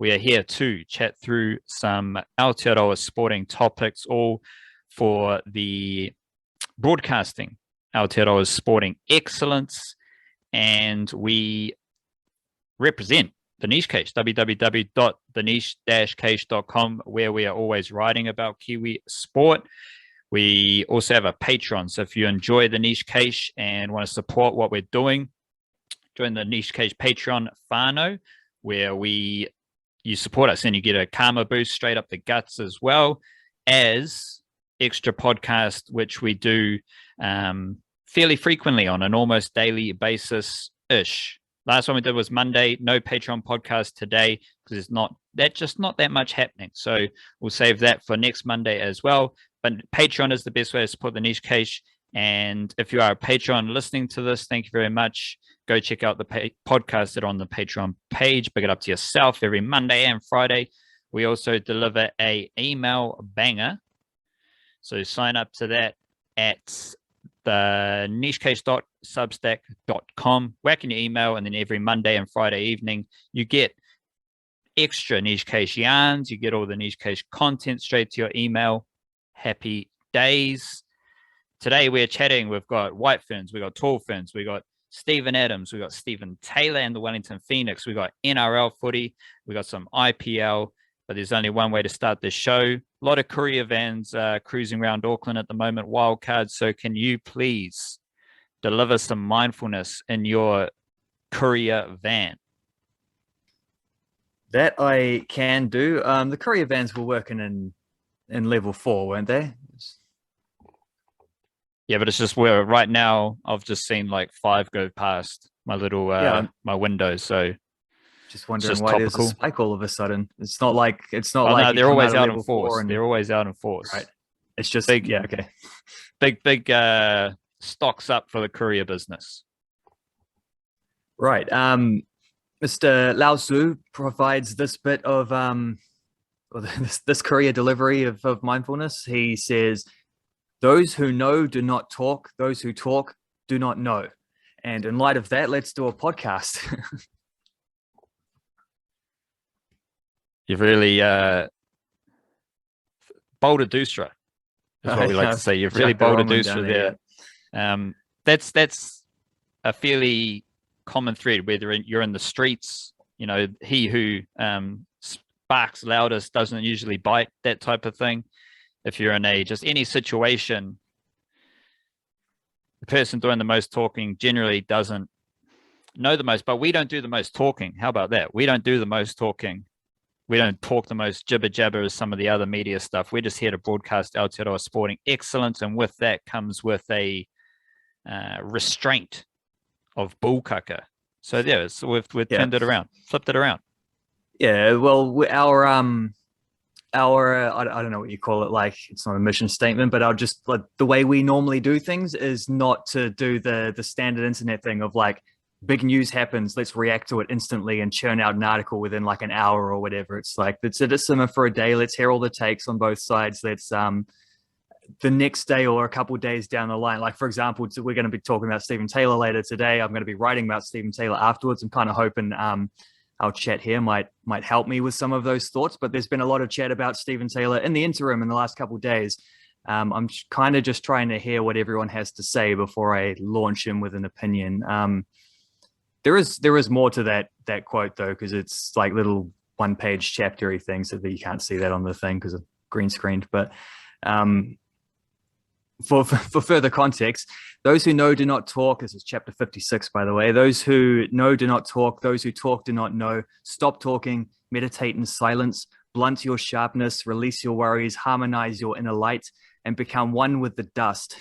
We are here to chat through some Aotearoa sporting topics, all for the broadcasting Aotearoa sporting excellence. And we represent the Niche Case, www.theniche-case.com, where we are always writing about Kiwi sport. We also have a Patreon. So if you enjoy the Niche Case and want to support what we're doing, join the Niche Case Patreon whānau, where you support us and you get a karma boost straight up the guts, as well as extra podcast, which we do fairly frequently on an almost daily basis-ish. Last one we did was Monday. No Patreon podcast today because it's not that much happening. So we'll save that for next Monday as well. But Patreon is the best way to support the Niche Case. And if you are a Patreon listening to this, thank you very much. Go check out the podcast that are on the Patreon page. Big it up to yourself every Monday and Friday. We also deliver a email banger. So sign up to that at the nichecase.substack.com. Whack in your email, and then every Monday and Friday evening, you get extra Niche Case yarns. You get all the Niche Case content straight to your email. Happy days. Today we're chatting. We've got White Ferns, we've got Tall Ferns, we've got Stephen Adams, we've got Stephen Taylor and the Wellington Phoenix, we've got NRL footy, we've got some IPL, but there's only one way to start this show. A lot of courier vans cruising around Auckland at the moment, wildcards. So can you please deliver some mindfulness in your courier van? That I can do. The courier vans were working in level 4, weren't they? Yeah, but it's just where right now I've just seen like 5 go past my little my window. So just wondering why there's a spike all of a sudden. It's not like no, they're always out in force. They're always out in force. Right. It's just big, okay. Big stocks up for the courier business. Right. Mr. Lao Su provides this bit of this courier delivery of mindfulness. He says, "Those who know do not talk. Those who talk do not know." And in light of that, let's do a podcast. You've really bold-a-doostra is what we like to say. You've really bold-a-doostra there. That's a fairly common thread, whether you're in the streets, he who barks loudest doesn't usually bite, that type of thing. If you're in just any situation, the person doing the most talking generally doesn't know the most, but we don't do the most talking. How about that? We don't do the most talking. We don't talk the most jibber jabber as some of the other media stuff. We're just here to broadcast Aotearoa sporting excellence, and with that comes with a restraint of bullkaka. So yeah, so we've turned it around, flipped it around. Yeah, well, our I don't know what you call it. Like, it's not a mission statement, but I'll just, like, the way we normally do things is not to do the standard internet thing of like, big news happens, let's react to it instantly and churn out an article within like an hour or whatever. It's like, let's let it simmer for a day. Let's hear all the takes on both sides. Let's the next day or a couple of days down the line, like for example, we're going to be talking about Stephen Taylor later today. I'm going to be writing about Stephen Taylor afterwards. I'm kind of hoping our chat here might help me with some of those thoughts, but there's been a lot of chat about Stephen Taylor in the interim in the last couple of days. I'm kind of just trying to hear what everyone has to say before I launch in with an opinion. There is more to that quote though, because it's like little one-page chaptery things, so that you can't see that on the thing because of green screened. But for further context, those who know do not talk. This is chapter 56, by the way. Those who know do not talk. Those who talk do not know. Stop talking. Meditate in silence. Blunt your sharpness. Release your worries. Harmonize your inner light and become one with the dust.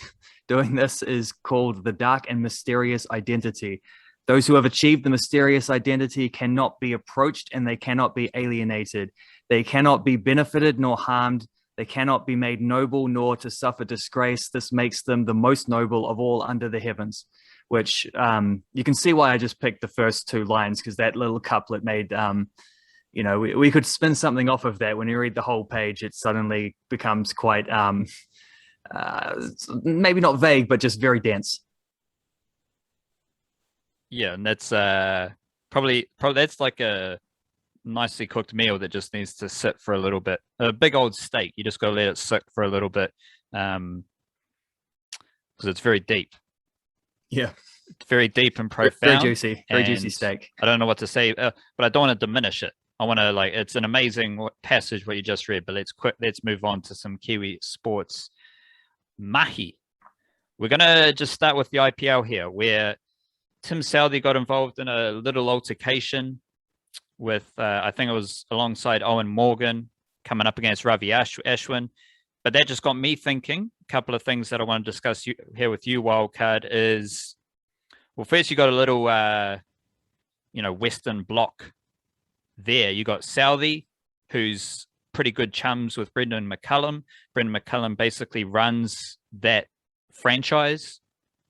Doing this is called the dark and mysterious identity. Those who have achieved the mysterious identity cannot be approached, and they cannot be alienated. They cannot be benefited nor harmed. They cannot be made noble nor to suffer disgrace. This makes them the most noble of all under the heavens, which you can see why I just picked the first 2 lines, because that little couplet made, we could spin something off of that. When you read the whole page, it suddenly becomes quite, maybe not vague, but just very dense. Yeah, and that's probably that's like a nicely cooked meal that just needs to sit for a little bit. A big old steak, you just got to let it sit for a little bit, because it's very deep. Yeah, It's very deep and profound. very juicy steak. I don't know what to say, but I don't want to diminish it. I want to it's an amazing passage what you just read, but let's move on to some Kiwi sports mahi. We're gonna just start with the IPL here, where Tim Southey got involved in a little altercation with I think it was alongside Owen Morgan coming up against Ravi Ashwin. But that just got me thinking. A couple of things that I want to discuss here with you, Wildcard, is, well, first you got a little, Western block there. You got Southey, who's pretty good chums with Brendan McCullum. Brendan McCullum basically runs that franchise,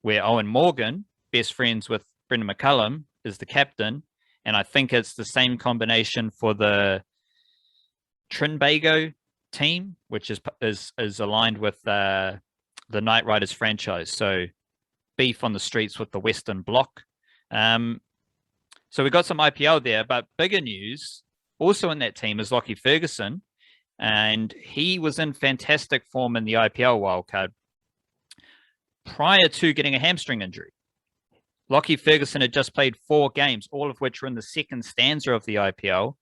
where Owen Morgan, best friends with Brendan McCullum, is the captain. And I think it's the same combination for the Trinbago team, which is aligned with the Knight Riders franchise. So beef on the streets with the Western Bloc. So we got some IPL there, but bigger news also in that team is Lockie Ferguson, and he was in fantastic form in the IPL wildcard prior to getting a hamstring injury. Lockie Ferguson had just played 4 games, all of which were in the second stanza of the IPL,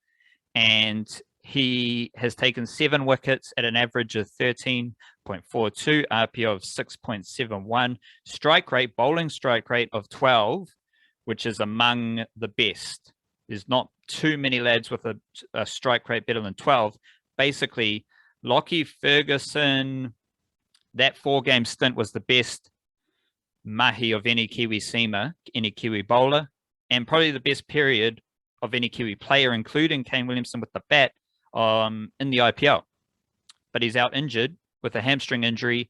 and he has taken 7 wickets at an average of 13.42, RPO of 6.71, strike rate, bowling strike rate of 12, which is among the best. There's not too many lads with a strike rate better than 12. Basically, Lockie Ferguson, that 4-game stint was the best mahi of any Kiwi seamer, any Kiwi bowler, and probably the best period of any Kiwi player, including Kane Williamson with the bat, in the IPL. But he's out injured with a hamstring injury.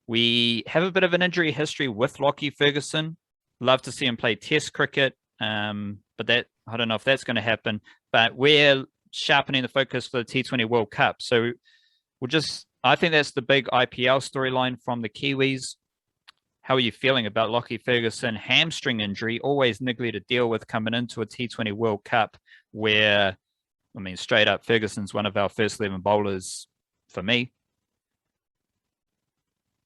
We have a bit of an injury history with Lockie Ferguson. Love to see him play Test cricket, but that, I don't know if that's going to happen. But we're sharpening the focus for the T20 World Cup. So I think that's the big IPL storyline from the Kiwis. How are you feeling about Lockie Ferguson? Hamstring injury, always niggly to deal with coming into a T20 World Cup where, I mean, straight up, Ferguson's one of our first 11 bowlers for me.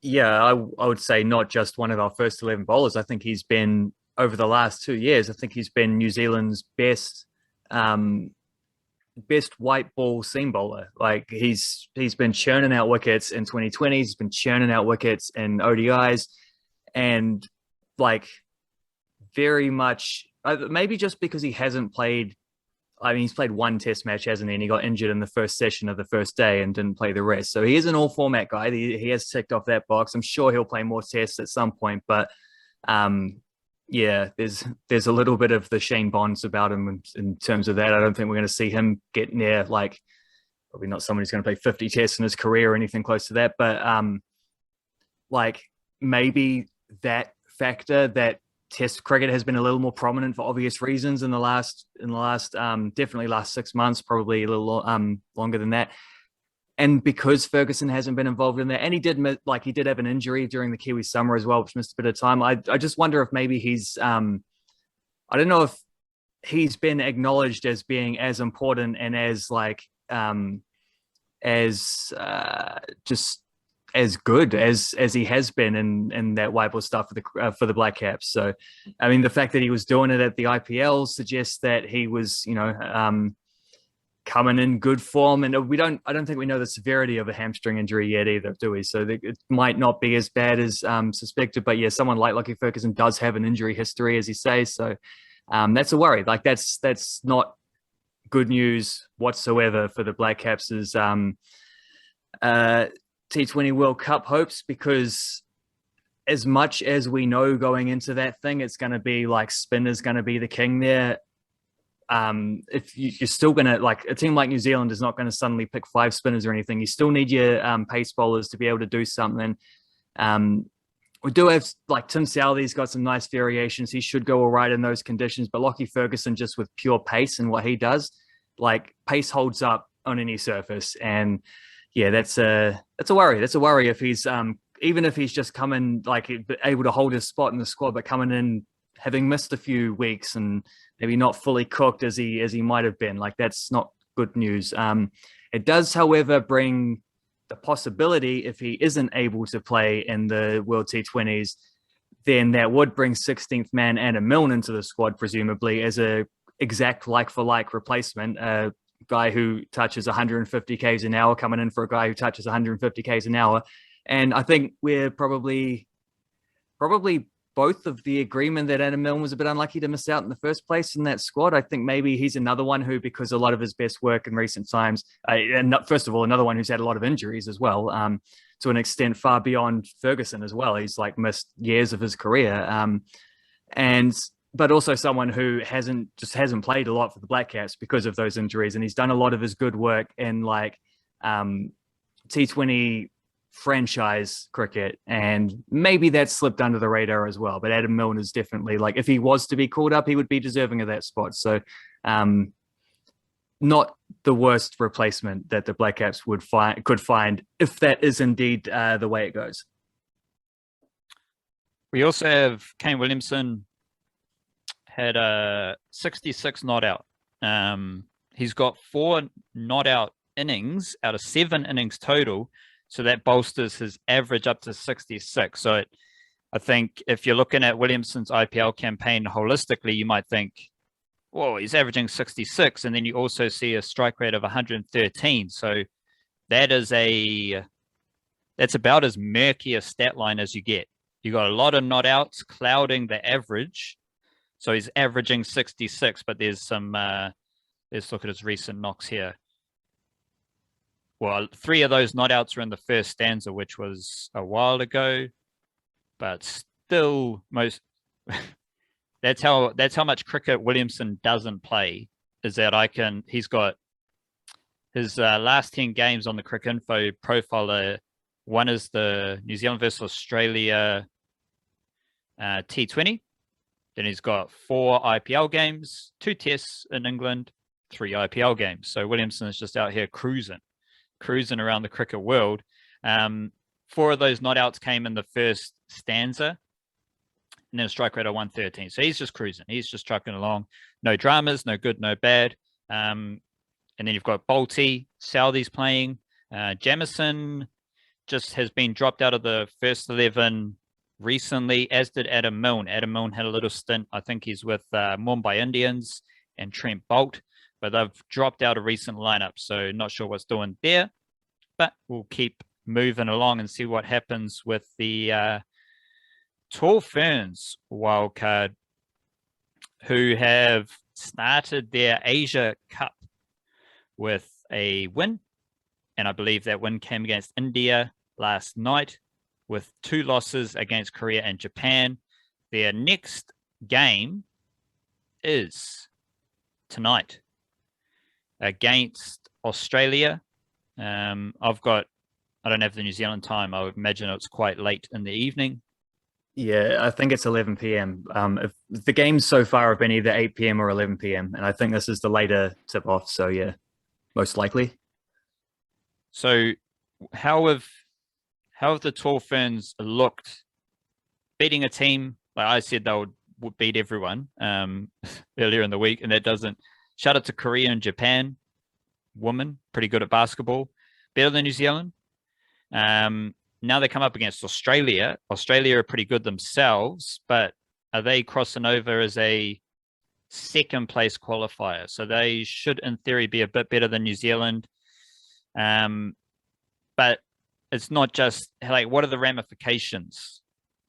Yeah, I would say not just one of our first 11 bowlers. I think he's been, over the last 2 years, I think he's been New Zealand's best white ball seam bowler. Like he's been churning out wickets in 2020. He's been churning out wickets in ODIs. And like very much, maybe just because he hasn't played, I mean, he's played 1 test match, hasn't he? And he got injured in the first session of the first day and didn't play the rest. So he is an all format guy. He has ticked off that box. I'm sure he'll play more tests at some point, but yeah, there's a little bit of the Shane Bonds about him in terms of that. I don't think we're going to see him get near, like, probably not someone who's going to play 50 tests in his career or anything close to that, but like maybe that factor, that Test cricket has been a little more prominent for obvious reasons in the last definitely last 6 months, probably a little longer than that. And because Ferguson hasn't been involved in that, and he did have an injury during the Kiwi summer as well, which missed a bit of time. I just wonder if maybe he's I don't know if he's been acknowledged as being as important and as like just as good as he has been in that white ball stuff for the Black Caps. So, I mean, the fact that he was doing it at the IPL suggests that he was, coming in good form. And I don't think we know the severity of a hamstring injury yet either, do we? So it might not be as bad as suspected. But yeah, someone like Lockie Ferguson does have an injury history, as you say. So that's a worry. Like that's not good news whatsoever for the Black Caps' T20 World Cup hopes, because as much as we know going into that thing, it's going to be like spin is going to be the king there. If you're still going to, like, a team like New Zealand is not going to suddenly pick 5 spinners or anything. You still need your pace bowlers to be able to do something. We do have, like, Tim Southey's got some nice variations. He should go all right in those conditions, but Lockie Ferguson, just with pure pace and what he does, like, pace holds up on any surface. And yeah, that's a worry. That's a worry if he's even if he's just coming, like, able to hold his spot in the squad, but coming in having missed a few weeks and maybe not fully cooked as he might have been. Like, that's not good news. It does, however, bring the possibility, if he isn't able to play in the World T20s, then that would bring 16th man Adam Milne into the squad, presumably as a exact like-for-like replacement. A guy who touches 150 k's an hour coming in for a guy who touches 150 k's an hour. And I think we're probably both of the agreement that Adam Milne was a bit unlucky to miss out in the first place in that squad. I think maybe he's another one who, because a lot of his best work in recent times, and first of all, another one who's had a lot of injuries as well, to an extent far beyond Ferguson as well. He's like missed years of his career. But also someone who hasn't played a lot for the Black Caps because of those injuries. And he's done a lot of his good work in like T20 franchise cricket, and maybe that slipped under the radar as well. But Adam Milne is definitely, like, if he was to be called up, he would be deserving of that spot. So not the worst replacement that the Black Caps could find if that is indeed the way it goes. We also have Kane Williamson had a 66 not out. He's got 4 not out innings out of 7 innings total. So that bolsters his average up to 66. So I think if you're looking at Williamson's IPL campaign holistically, you might think, whoa, he's averaging 66. And then you also see a strike rate of 113. So that's about as murky a stat line as you get. You got a lot of not outs clouding the average. So he's averaging 66, but there's some, let's look at his recent knocks here. Well, 3 of those not outs were in the first stanza, which was a while ago, but still that's how much cricket Williamson doesn't play, is that he's got his last 10 games on the Cricket Info profiler. One is the New Zealand versus Australia T20. Then he's got 4 IPL games, 2 tests in England, 3 IPL games. So Williamson is just out here cruising around the cricket world. 4 of those not outs came in the first stanza, and then a strike rate of 113. So he's just cruising. He's just trucking along. No dramas, no good, no bad. And then you've got Bolty, Southey's playing. Jamison just has been dropped out of the first 11 recently, as did Adam Milne. Adam Milne had a little stint. I think he's with Mumbai Indians and Trent Boult, but they've dropped out a recent lineup, so not sure what's doing there. But we'll keep moving along and see what happens with the Tall Ferns wildcard, who have started their Asia Cup with a win. And I believe that win came against India last night, with 2 losses against Korea and Japan. Their next game is tonight against Australia. I don't have the New Zealand time. I would imagine it's quite late in the evening. Yeah, I think it's 11 p.m. If the games so far have been either 8 p.m. or 11 p.m. And I think this is the later tip off. So yeah, most likely. So how have the Tall Ferns looked beating a team? Like I said, they would beat everyone earlier in the week, and that doesn't. Shout out to Korea and Japan. Women, pretty good at basketball. Better than New Zealand. Now they come up against Australia. Australia are pretty good themselves, but are they crossing over as a second place qualifier? So they should, in theory, be a bit better than New Zealand. But it's not just like, what are the ramifications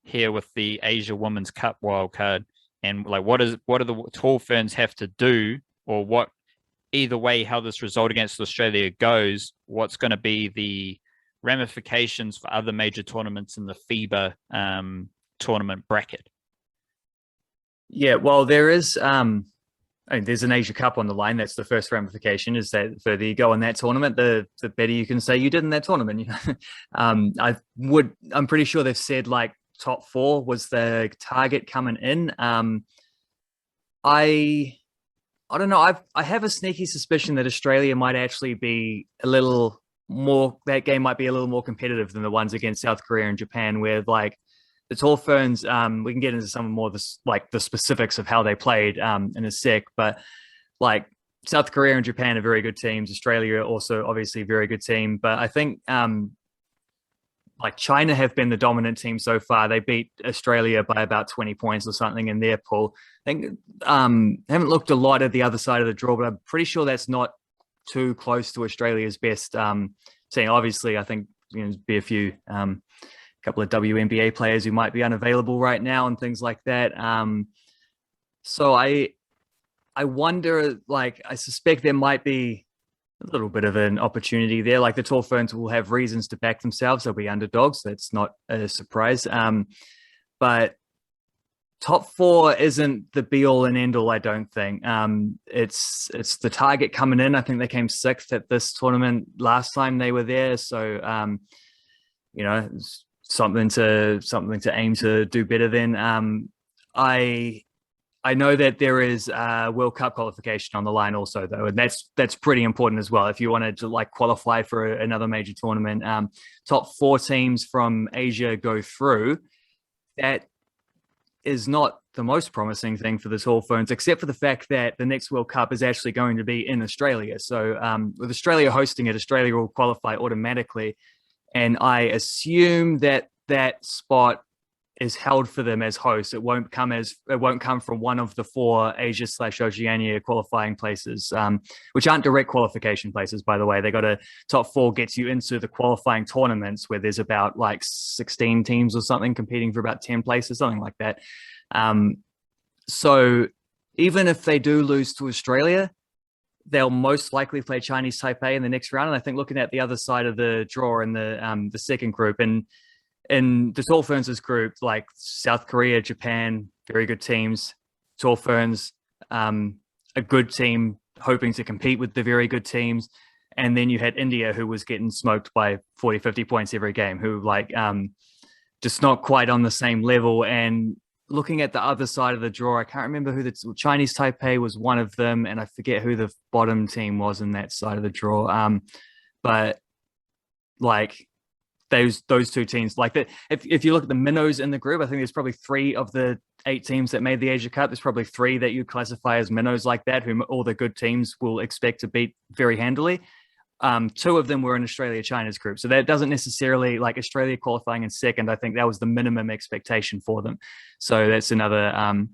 here with the Asia Women's Cup wildcard? And like, what do the Tall Ferns have to do, or what, either way, how this result against Australia goes, what's going to be the ramifications for other major tournaments in the FIBA tournament bracket? Yeah, well, there's an Asia Cup on the line. That's the first ramification, is that the further you go in that tournament, the better you can say you did in that tournament. I'm pretty sure they've said like top 4 was the target coming in. I don't know. I have a sneaky suspicion that Australia might actually be a little more, that game might be a little more competitive than the ones against South Korea and Japan, where like the Tall Ferns, we can get into some more of this, like the specifics of how they played in a sec, but like South Korea and Japan are very good teams. Australia also obviously a very good team, but I think like China have been the dominant team so far. They beat Australia by about 20 points or something in their pool. I think haven't looked a lot at the other side of the draw, but I'm pretty sure that's not too close to Australia's best team. Obviously, I think be a few couple of WNBA players who might be unavailable right now and things like that. So I wonder, like, I suspect there might be a little bit of an opportunity there. Like the Tall Ferns will have reasons to back themselves. They'll be underdogs. That's not a surprise. But top four isn't the be all and end all, I don't think. It's the target coming in. I think they came sixth at this tournament last time they were there. So, it's something to aim to do better than. I know that there is World Cup qualification on the line also, though, and that's pretty important as well. If you wanted to like qualify for another major tournament, top four teams from Asia go through. That is not the most promising thing for the Tall Ferns, except for the fact that the next World Cup is actually going to be in Australia. So with Australia hosting it, Australia will qualify automatically, and I assume that spot is held for them as hosts. It won't come from one of the four Asia/Oceania qualifying places, which aren't direct qualification places, by the way. They got a top four gets you into the qualifying tournaments where there's about like 16 teams or something competing for about 10 places, something like that. So even if they do lose to Australia, they'll most likely play Chinese Taipei in the next round. And I think looking at the other side of the draw in the second group, and in the Tall Ferns' group, like South Korea, Japan, very good teams. Tall Ferns, a good team hoping to compete with the very good teams. And then you had India, who was getting smoked by 40, 50 points every game, who like just not quite on the same level. And looking at the other side of the draw, I can't remember who the Chinese Taipei was one of them, and I forget who the bottom team was in that side of the draw. But like those two teams, like that. If you look at the minnows in the group, I think there's probably 3 of the 8 teams that made the Asia Cup. There's probably 3 that you classify as minnows like that, whom all the good teams will expect to beat very handily. 2 of them were in Australia-China's group. So that doesn't necessarily, like Australia qualifying in second, I think that was the minimum expectation for them. So that's another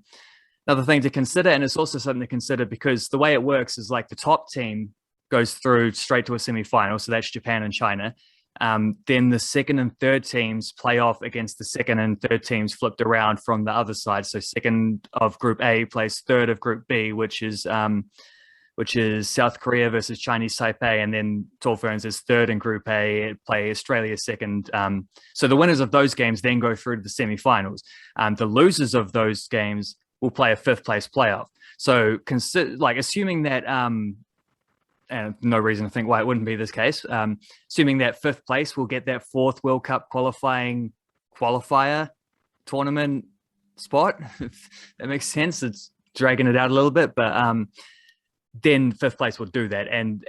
thing to consider. And it's also something to consider because the way it works is like the top team goes through straight to a semi-final. So that's Japan and China. Then the second and third teams play off against the second and third teams flipped around from the other side. So second of Group A plays third of Group B, which is South Korea versus Chinese Taipei, and then Tall Ferns is third in Group A, play Australia second. So the winners of those games then go through to the semi-finals. The losers of those games will play a 5th place playoff. So assuming that and no reason to think why it wouldn't be this case. Assuming that 5th place will get that 4th World Cup qualifier tournament spot, if that makes sense. It's dragging it out a little bit, but then 5th place will do that. And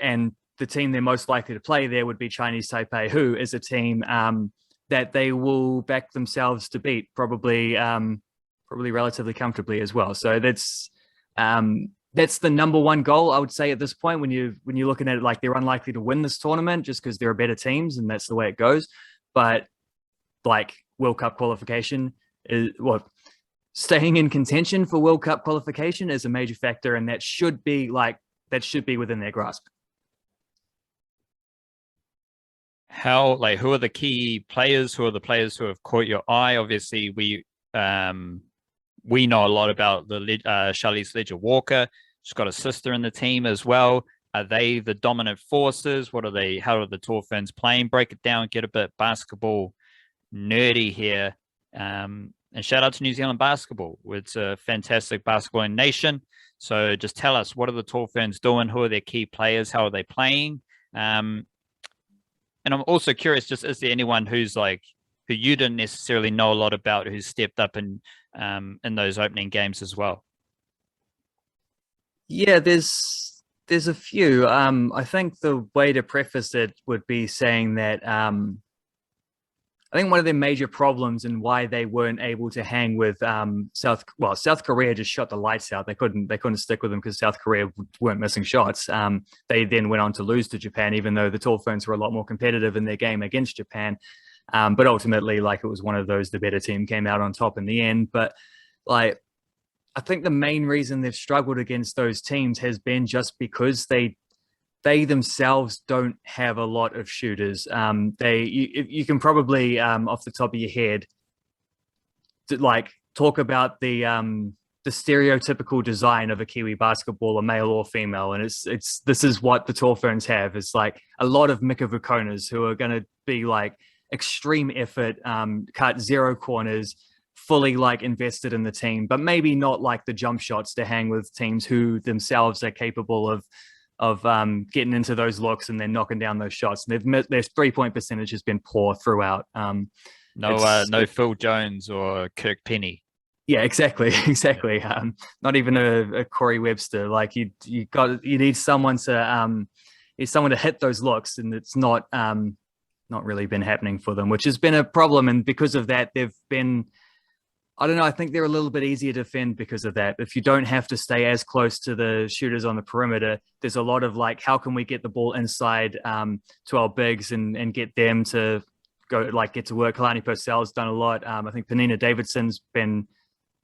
the team they're most likely to play there would be Chinese Taipei, who is a team that they will back themselves to beat, probably relatively comfortably as well. So that's the number one goal, I would say, at this point, when you're looking at it, like they're unlikely to win this tournament just because there are better teams and that's the way it goes. But like World Cup qualification is staying in contention for World Cup qualification is a major factor, and that should be within their grasp. Who are the key players? Who are the players who have caught your eye? Obviously, we know a lot about the Charlize Ledger-Walker. She's got a sister in the team as well. Are they the dominant forces? What are they? How are the Tall Ferns playing? Break it down, get a bit basketball nerdy here. And shout out to New Zealand basketball. It's a fantastic basketballing nation. So just tell us, what are the Tall Ferns doing? Who are their key players? How are they playing? And I'm also curious, just is there anyone who you didn't necessarily know a lot about who's stepped up in those opening games as well? Yeah, there's a few. I think the way to preface it would be saying that I think one of their major problems and why they weren't able to hang with South Korea just shot the lights out. They couldn't stick with them because South Korea weren't missing shots. They then went on to lose to Japan, even though the Tall Ferns were a lot more competitive in their game against Japan. But ultimately, like, it was one of those, the better team came out on top in the end. But like, I think the main reason they've struggled against those teams has been just because they themselves don't have a lot of shooters. You can probably off the top of your head, like, talk about the stereotypical design of a Kiwi basketballer, male or female, and this is what the Tall Ferns have. It's like a lot of Mika Vukonas who are going to be like extreme effort, cut zero corners, fully like invested in the team, but maybe not like the jump shots to hang with teams who themselves are capable of getting into those looks and then knocking down those shots. And their 3-point percentage has been poor throughout. No Phil Jones or Kirk Penny. Yeah, exactly. Not even a Corey Webster. Like, you need someone to hit those looks, and it's not really been happening for them, which has been a problem. And because of that, they've been, I don't know, I think they're a little bit easier to defend because of that. If you don't have to stay as close to the shooters on the perimeter, there's a lot of like, how can we get the ball inside to our bigs and get them to get to work. Kalani Purcell's done a lot. I think Penina Davidson's been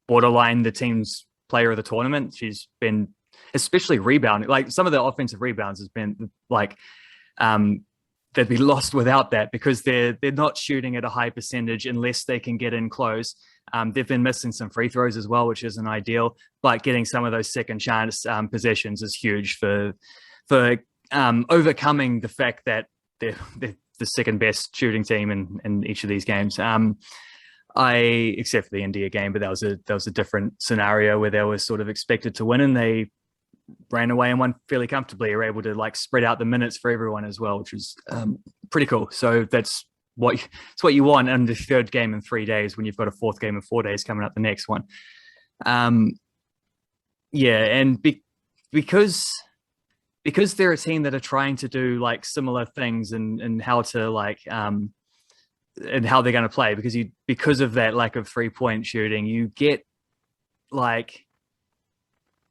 borderline the team's player of the tournament. She's been especially rebounding. Like, some of the offensive rebounds has been like, they'd be lost without that because they're not shooting at a high percentage unless they can get in close. They've been missing some free throws as well, which isn't ideal, but getting some of those second chance possessions is huge for overcoming the fact that they're the second best shooting team in each of these games. Except for the India game, but that was a different scenario where they were sort of expected to win and they ran away and won fairly comfortably. Are able to like spread out the minutes for everyone as well, which was pretty cool. So that's what you want in the third game in 3 days when you've got a fourth game in 4 days coming up the next one. Because they're a team that are trying to do like similar things and how to like and how they're going to play, because of that lack of 3-point shooting, you get like,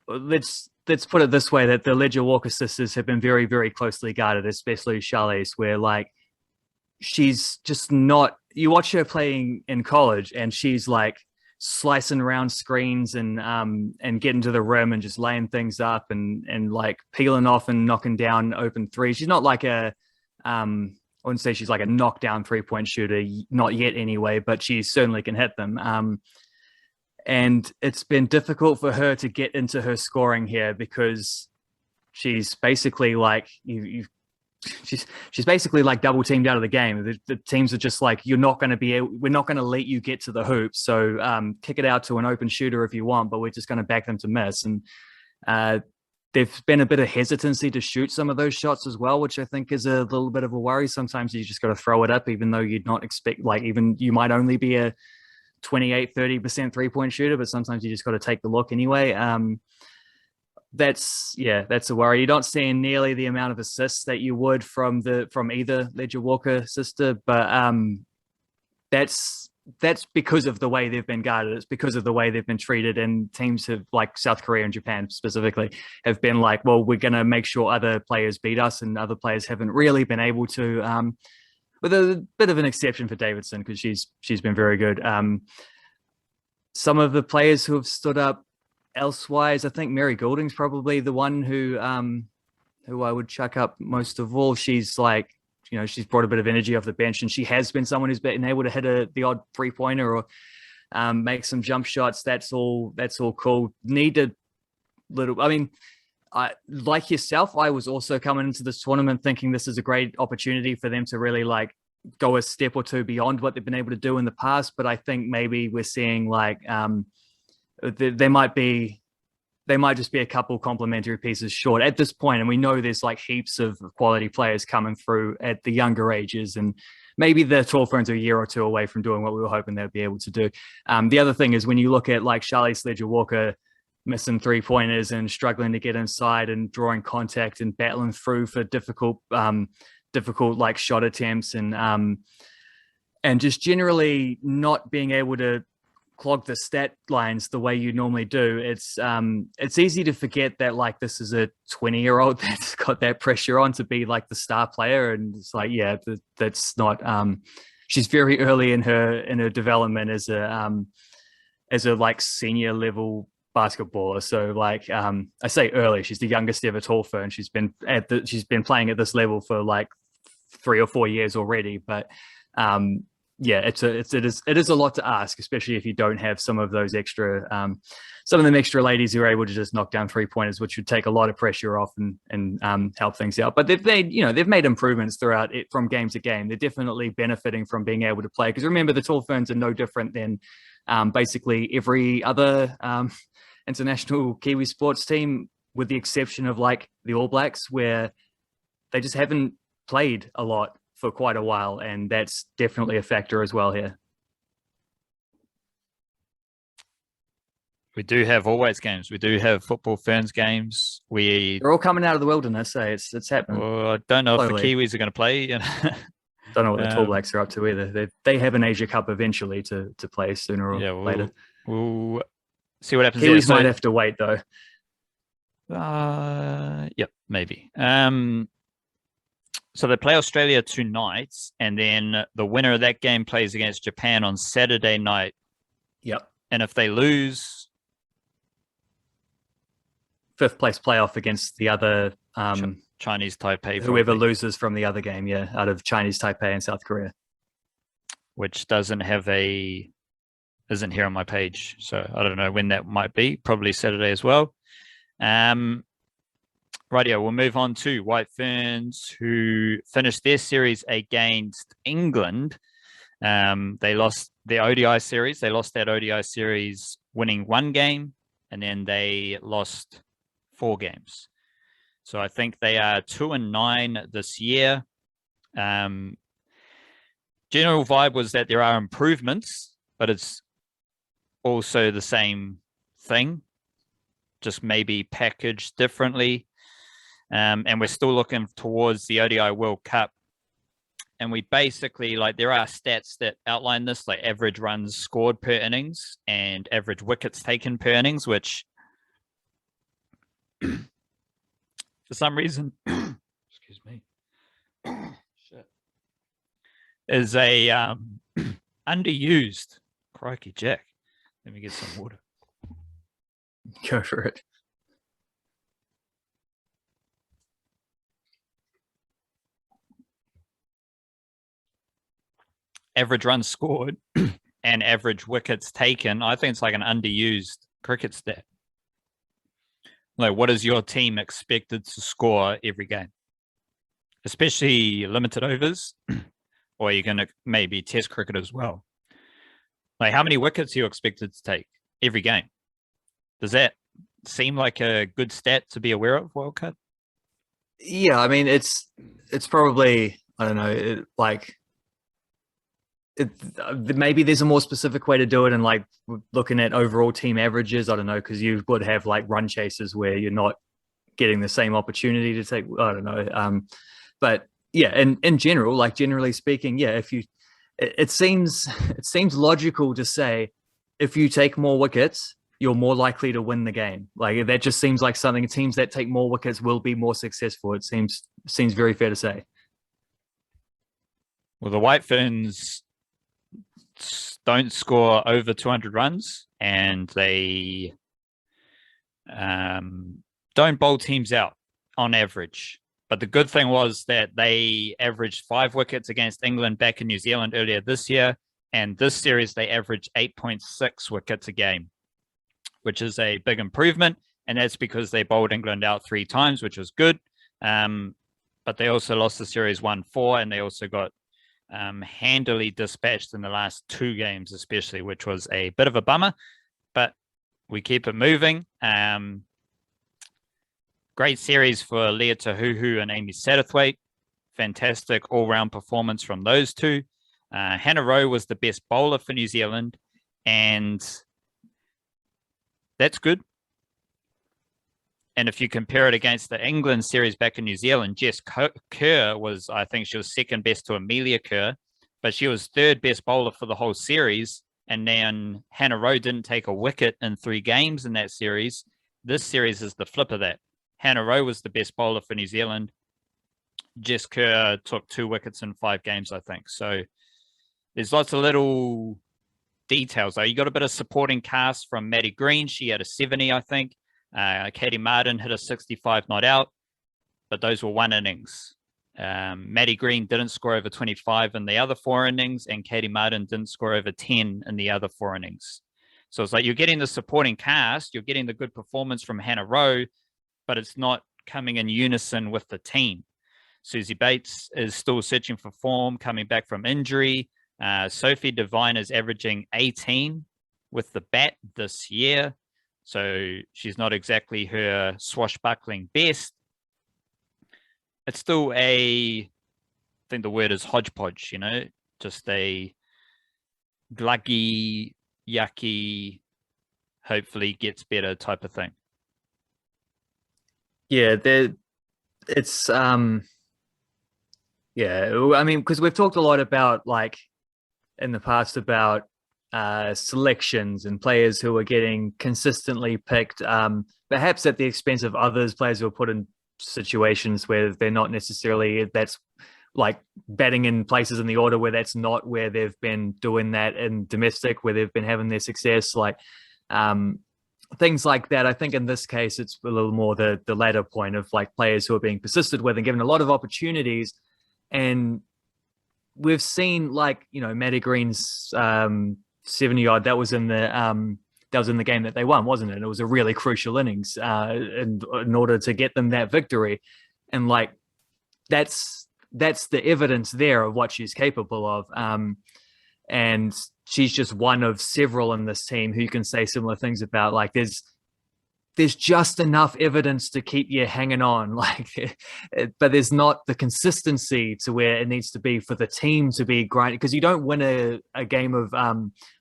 let's put it this way, that the Ledger Walker sisters have been very, very closely guarded, especially Charlize, where like, she's just not, you watch her playing in college and she's like slicing around screens and getting to the rim and just laying things up and like peeling off and knocking down open threes. She's not like I wouldn't say she's like a knockdown 3-point shooter, not yet anyway, but she certainly can hit them. And it's been difficult for her to get into her scoring here because she's basically like she's basically like double teamed out of the game. The teams are just like, we're not going to let you get to the hoop. So kick it out to an open shooter if you want, but we're just going to back them to miss. And there's been a bit of hesitancy to shoot some of those shots as well, which I think is a little bit of a worry. Sometimes you just got to throw it up, even though you'd not expect, like, even you might only be a 28-30% 3-point shooter, but sometimes you just got to take the look anyway. That's a worry. You're not seeing nearly the amount of assists that you would from either Ledger Walker sister, but that's because of the way they've been guarded. It's because of the way they've been treated, and teams have, like South Korea and Japan specifically, have been like, well, we're going to make sure other players beat us, and other players haven't really been able to, with a bit of an exception for Davidson, because she's been very good. Some of the players who have stood up elsewise, I think Mary Goulding's probably the one who I would chuck up most of all. She's like, she's brought a bit of energy off the bench, and she has been someone who's been able to hit the odd 3-pointer or make some jump shots. That's all cool. Like yourself, I was also coming into this tournament thinking this is a great opportunity for them to really like go a step or two beyond what they've been able to do in the past. But I think maybe we're seeing like they might just be a couple complementary pieces short at this point. And we know there's like heaps of quality players coming through at the younger ages, and maybe the Tall Ferns are a year or two away from doing what we were hoping they'd be able to do. The other thing is when you look at like Charlize Ledger Walker missing 3-pointers and struggling to get inside and drawing contact and battling through for difficult like shot attempts. And and just generally not being able to clog the stat lines the way you normally do. It's easy to forget that like this is a 20-year-old that's got that pressure on to be like the star player, and it's like, yeah, that's not. She's very early in her development as a like senior level basketballer. So like I say early, she's the youngest ever tall Fern. She's been playing at this level for like 3 or 4 years already, but yeah, it is a lot to ask, especially if you don't have some of those extra some of them extra ladies who are able to just knock down 3-pointers, which would take a lot of pressure off and help things out. But they've made improvements throughout it from game to game. They're definitely benefiting from being able to play, because remember, the Tall Ferns are no different than basically every other international Kiwi sports team, with the exception of like the All Blacks, where they just haven't played a lot for quite a while, and that's definitely a factor as well here. We do have always games. We do have football Ferns games. They're all coming out of the wilderness. It's happening. Well, I don't know if the Kiwis are going to play. Don't know what the Tall Blacks are up to either. They have an Asia Cup eventually to play sooner or later. We'll see what happens. Kiwis might have to wait though. Yep, maybe. So they play Australia tonight, and then the winner of that game plays against Japan on Saturday night. Yep. And if they lose, 5th place playoff against the other Chinese Taipei. Whoever loses from the other game, yeah, out of Chinese Taipei and South Korea. Which isn't here on my page. So I don't know when that might be. Probably Saturday as well. Rightio, we'll move on to White Ferns, who finished their series against England. They lost their ODI series. They lost that ODI series winning 1 game, and then they lost 4 games. So I think they are 2-9 this year. General vibe was that there are improvements, but it's also the same thing, just maybe packaged differently. And we're still looking towards the ODI World Cup. And we basically, like, there are stats that outline this, like average runs scored per innings and average wickets taken per innings, which for some reason, excuse me, shit, is a underused. Crikey, Jack. Let me get some water. Go for it. Average runs scored and average wickets taken. I think it's like an underused cricket stat. Like, what is your team expected to score every game? Especially limited overs, or you're going to maybe test cricket as well. Like, how many wickets are you expected to take every game? Does that seem like a good stat to be aware of, Wildcard? Yeah, I mean, it's probably, I don't know, maybe there's a more specific way to do it, and like looking at overall team averages. I don't know, because you would have like run chases where you're not getting the same opportunity to take. I don't know, but yeah, in general, like generally speaking, yeah, it seems logical to say if you take more wickets, you're more likely to win the game. Like, that just seems like something teams that take more wickets will be more successful. It seems very fair to say. Well, the White Ferns don't score over 200 runs, and they don't bowl teams out on average. But the good thing was that they averaged 5 wickets against England back in New Zealand earlier this year, and this series they averaged 8.6 wickets a game, which is a big improvement, and that's because they bowled England out 3 times, which was good. But they also lost the series 1-4, and they also got handily dispatched in the last 2 games, especially, which was a bit of a bummer, but we keep it moving. Great series for Leah Tahuhu and Amy Satterthwaite. Fantastic all-round performance from those two. Hannah Rowe was the best bowler for New Zealand, and that's good. And if you compare it against the England series back in New Zealand, Jess Kerr was, I think she was second best to Amelia Kerr. but she was third best bowler for the whole series. And then Hannah Rowe didn't take a wicket in 3 games in that series. This series is the flip of that. Hannah Rowe was the best bowler for New Zealand. Jess Kerr took 2 wickets in 5 games, I think. So there's lots of little details. You got a bit of supporting cast from Maddie Green. She had a 70, I think. Katie Martin hit a 65 not out, but those were 1 innings. Maddie Green didn't score over 25 in the other 4 innings, and Katie Martin didn't score over 10 in the other 4 innings. So it's like you're getting the supporting cast, you're getting the good performance from Hannah Rowe, but it's not coming in unison with the team. Suzie Bates is still searching for form, coming back from injury. Sophie Devine is averaging 18 with the bat this year. So she's not exactly her swashbuckling best. It's still I think the word is hodgepodge, you know, just a gluggy, yucky, hopefully gets better type of thing. Yeah, it's yeah, I mean, because we've talked a lot about, like, in the past about selections and players who are getting consistently picked, perhaps at the expense of others, players who are put in situations where they're not necessarily, that's like batting in places in the order where that's not where they've been doing that in domestic, where they've been having their success, like things like that. I think in this case, it's a little more the latter point of, like, players who are being persisted with and given a lot of opportunities. And we've seen, like, you know, Maddie Green's 70 odd, that was in the game that they won, wasn't it? It was a really crucial innings in order to get them that victory. And, like, that's the evidence there of what she's capable of. And she's just one of several in this team who you can say similar things about. Like, there's just enough evidence to keep you hanging on, like, but there's not the consistency to where it needs to be for the team to be grinding, because you don't win a game of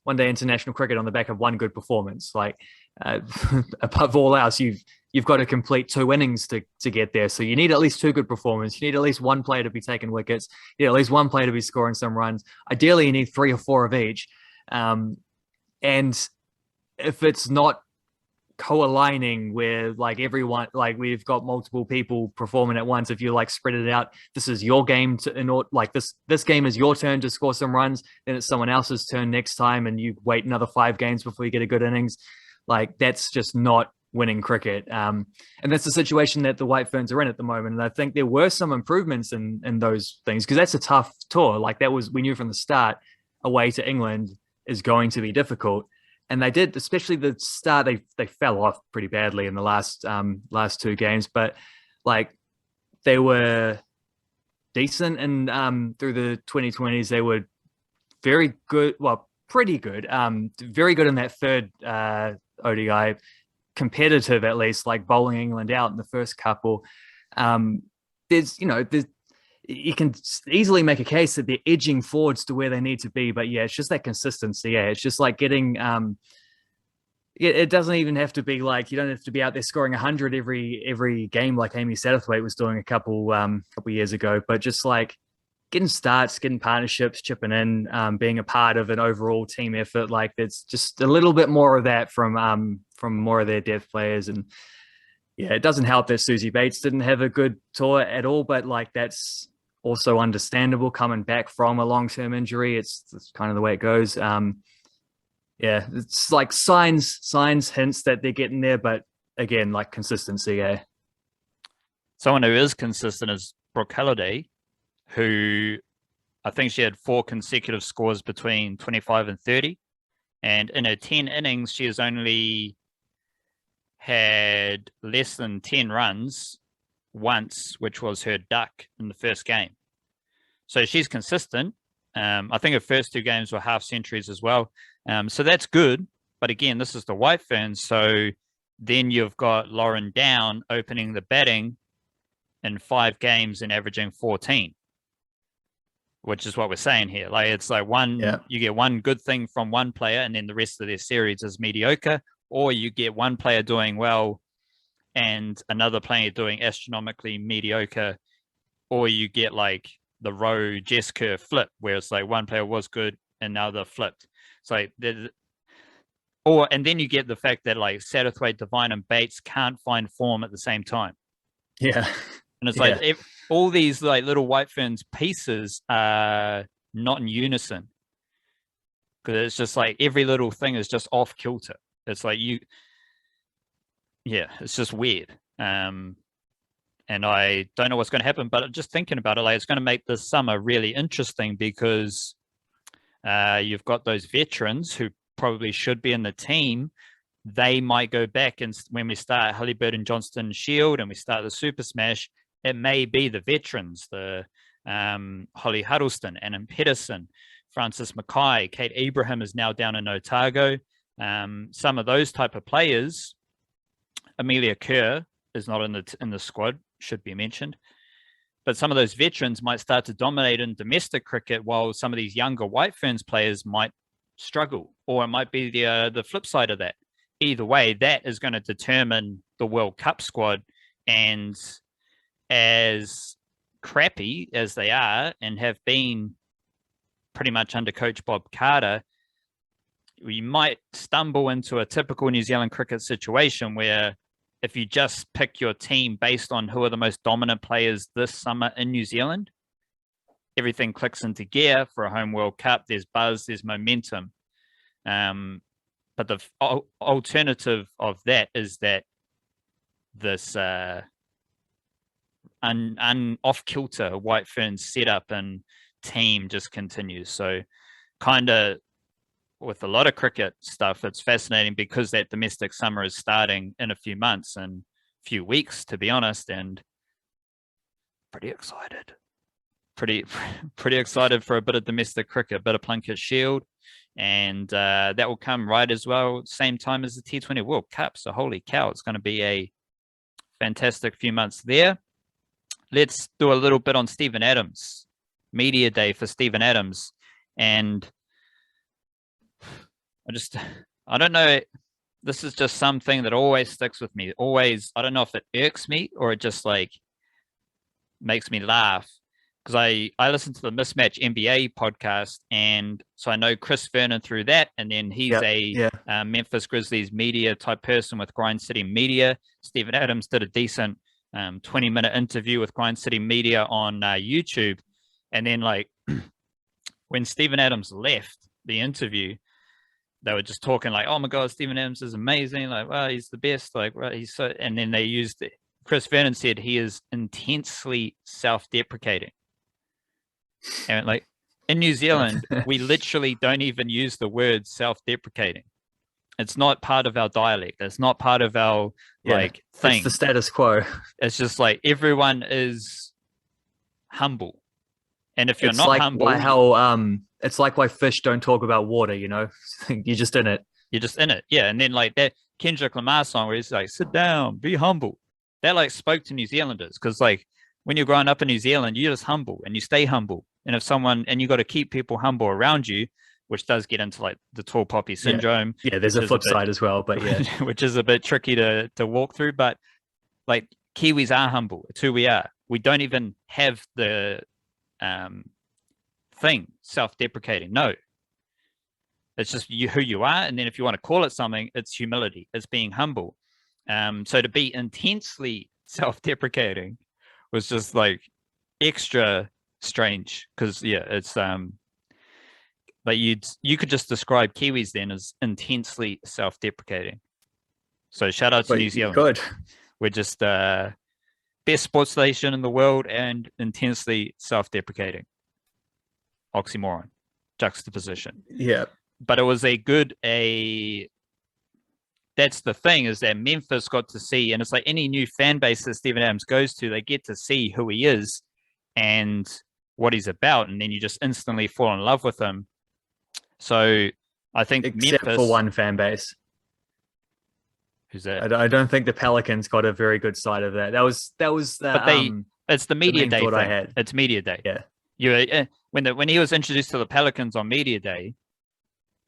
one-day international cricket on the back of one good performance. Like, above all else, you've got to complete 2 innings to get there. So you need at least 2 good performances. You need at least 1 player to be taking wickets. You need at least 1 player to be scoring some runs. Ideally, you need 3 or 4 of each. And if it's not co-aligning where, like, everyone, like, we've got multiple people performing at once, if you, like, spread it out, this is your game like this game is your turn to score some runs, then it's someone else's turn next time, and you wait another 5 games before you get a good innings. Like, that's just not winning cricket. And that's the situation that the White Ferns are in at the moment. And I think there were some improvements in those things, because that's a tough tour. Like, we knew from the start, away to England is going to be difficult. And they did, especially the start, they fell off pretty badly in the last 2 games, but, like, they were decent. And through the 2020s, they were very good, well, pretty good, very good in that third ODI, competitive at least, like bowling England out in the first couple. You can easily make a case that they're edging forwards to where they need to be, but yeah, it's just that consistency. Yeah, it's just like getting. It doesn't even have to be like, you don't have to be out there scoring 100 every game like Amy Satterthwaite was doing a couple years ago, but just like getting starts, getting partnerships, chipping in, being a part of an overall team effort. Like, it's just a little bit more of that from more of their depth players. And yeah, it doesn't help that Suzie Bates didn't have a good tour at all, but, like, that's also understandable coming back from a long-term injury. It's kind of the way it goes. Yeah, it's like signs, hints that they're getting there, but again, like, consistency. Yeah. Someone who is consistent is Brooke Halliday, who I think she had 4 consecutive scores between 25 and 30. And in her 10 innings, she has only had less than 10 runs once, which was her duck in the first game. So she's consistent. I think her first 2 games were half centuries as well. So that's good. But again, this is the White Ferns. So then you've got Lauren Down opening the batting in 5 games and averaging 14, which is what we're saying here. Like, it's like you get one good thing from one player, and then the rest of their series is mediocre, or you get one player doing well and another player doing astronomically mediocre, or you get, like, the row Jessica flip, where it's like one player was good and now they're flipped. It's like and then you get the fact that like Satterthwaite, Devine, and Bates can't find form at the same time. Yeah. And it's like all these like little White Ferns pieces are not in unison, because it's just like every little thing is just off kilter. It's like it's just weird. And I don't know what's going to happen, but just thinking about it, like it's going to make this summer really interesting, because you've got those veterans who probably should be in the team. They might go back, and when we start Halliburton, Johnston, Shield, and we start the Super Smash, it may be the veterans, the Holly Huddleston, Annan Pedersen, Francis Mackay, Kate Abraham is now down in Otago. Some of those type of players. Amelia Kerr is not in the squad, should be mentioned. But some of those veterans might start to dominate in domestic cricket, while some of these younger White Ferns players might struggle, or it might be the flip side of that. Either way, that is going to determine the World Cup squad. And as crappy as they are and have been pretty much under coach Bob Carter, we might stumble into a typical New Zealand cricket situation where if you just pick your team based on who are the most dominant players this summer in New Zealand, everything clicks into gear for a home World Cup. There's buzz, there's momentum. But the alternative of that is that this off-kilter White Ferns setup and team just continues. So kind of with a lot of cricket stuff, it's fascinating because that domestic summer is starting in a few months and a few weeks, to be honest, and pretty excited. Pretty excited for a bit of domestic cricket, a bit of Plunkett Shield, and that will come right as well, same time as the T20 World Cup. So holy cow, it's going to be a fantastic few months there. Let's do a little bit on Steven Adams. Media day for Steven Adams, and I don't know. This is just something that always sticks with me. Always, I don't know if it irks me or it just like makes me laugh, because I listen to the Mismatch NBA podcast, and so I know Chris Vernon through that, and then he's Memphis Grizzlies media type person with Grind City Media. Steven Adams did a decent 20-minute interview with Grind City Media on YouTube, and then like when Steven Adams left the interview, they were just talking like, oh my God, Steven Adams is amazing. Like, well, he's the best. Like, well, he's so, and then they used it. Chris Vernon said he is intensely self-deprecating. And like in New Zealand, we literally don't even use the word self-deprecating. It's not part of our dialect. It's not part of our like thing. It's the status quo. It's just like everyone is humble. And if you're it's not like humble, it's like why fish don't talk about water, you know? You're just in it. You're just in it. Yeah. And then like that Kendrick Lamar song where he's like, sit down, be humble. That like spoke to New Zealanders, because like when you're growing up in New Zealand, you're just humble and you stay humble. And if someone, and you got to keep people humble around you, which does get into like the tall poppy syndrome. Yeah, there's a flip side as well, but yeah. Which is a bit tricky to walk through. But like Kiwis are humble. It's who we are. We don't even have the thing self-deprecating. No, it's just who you are. And then if you want to call it something, it's humility. It's being humble. So to be intensely self-deprecating was just like extra strange, because it's but you could just describe Kiwis then as intensely self-deprecating. So shout out to New Zealand. Good. We're just best sports station in the world and intensely self-deprecating. Oxymoron, juxtaposition. Yeah. But it was that's the thing, is that Memphis got to see, and it's like any new fan base that Steven Adams goes to, they get to see who he is and what he's about, and then you just instantly fall in love with him. So I think except Memphis, for one fan base. Who's that? I don't think the Pelicans got a very good side of that. That was the it's the media day thing. I had. It's media day. Yeah. When he was introduced to the Pelicans on media day,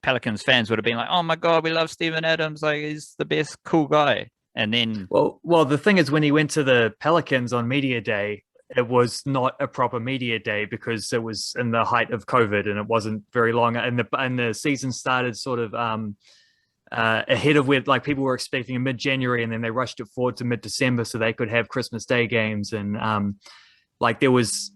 Pelicans fans would have been like, "Oh my God, we love Steven Adams! Like he's the best, cool guy." And then, well, the thing is, when he went to the Pelicans on media day, it was not a proper media day because it was in the height of COVID and it wasn't very long, and the season started sort of ahead of where like people were expecting in mid-January, and then they rushed it forward to mid-December so they could have Christmas Day games. And like there was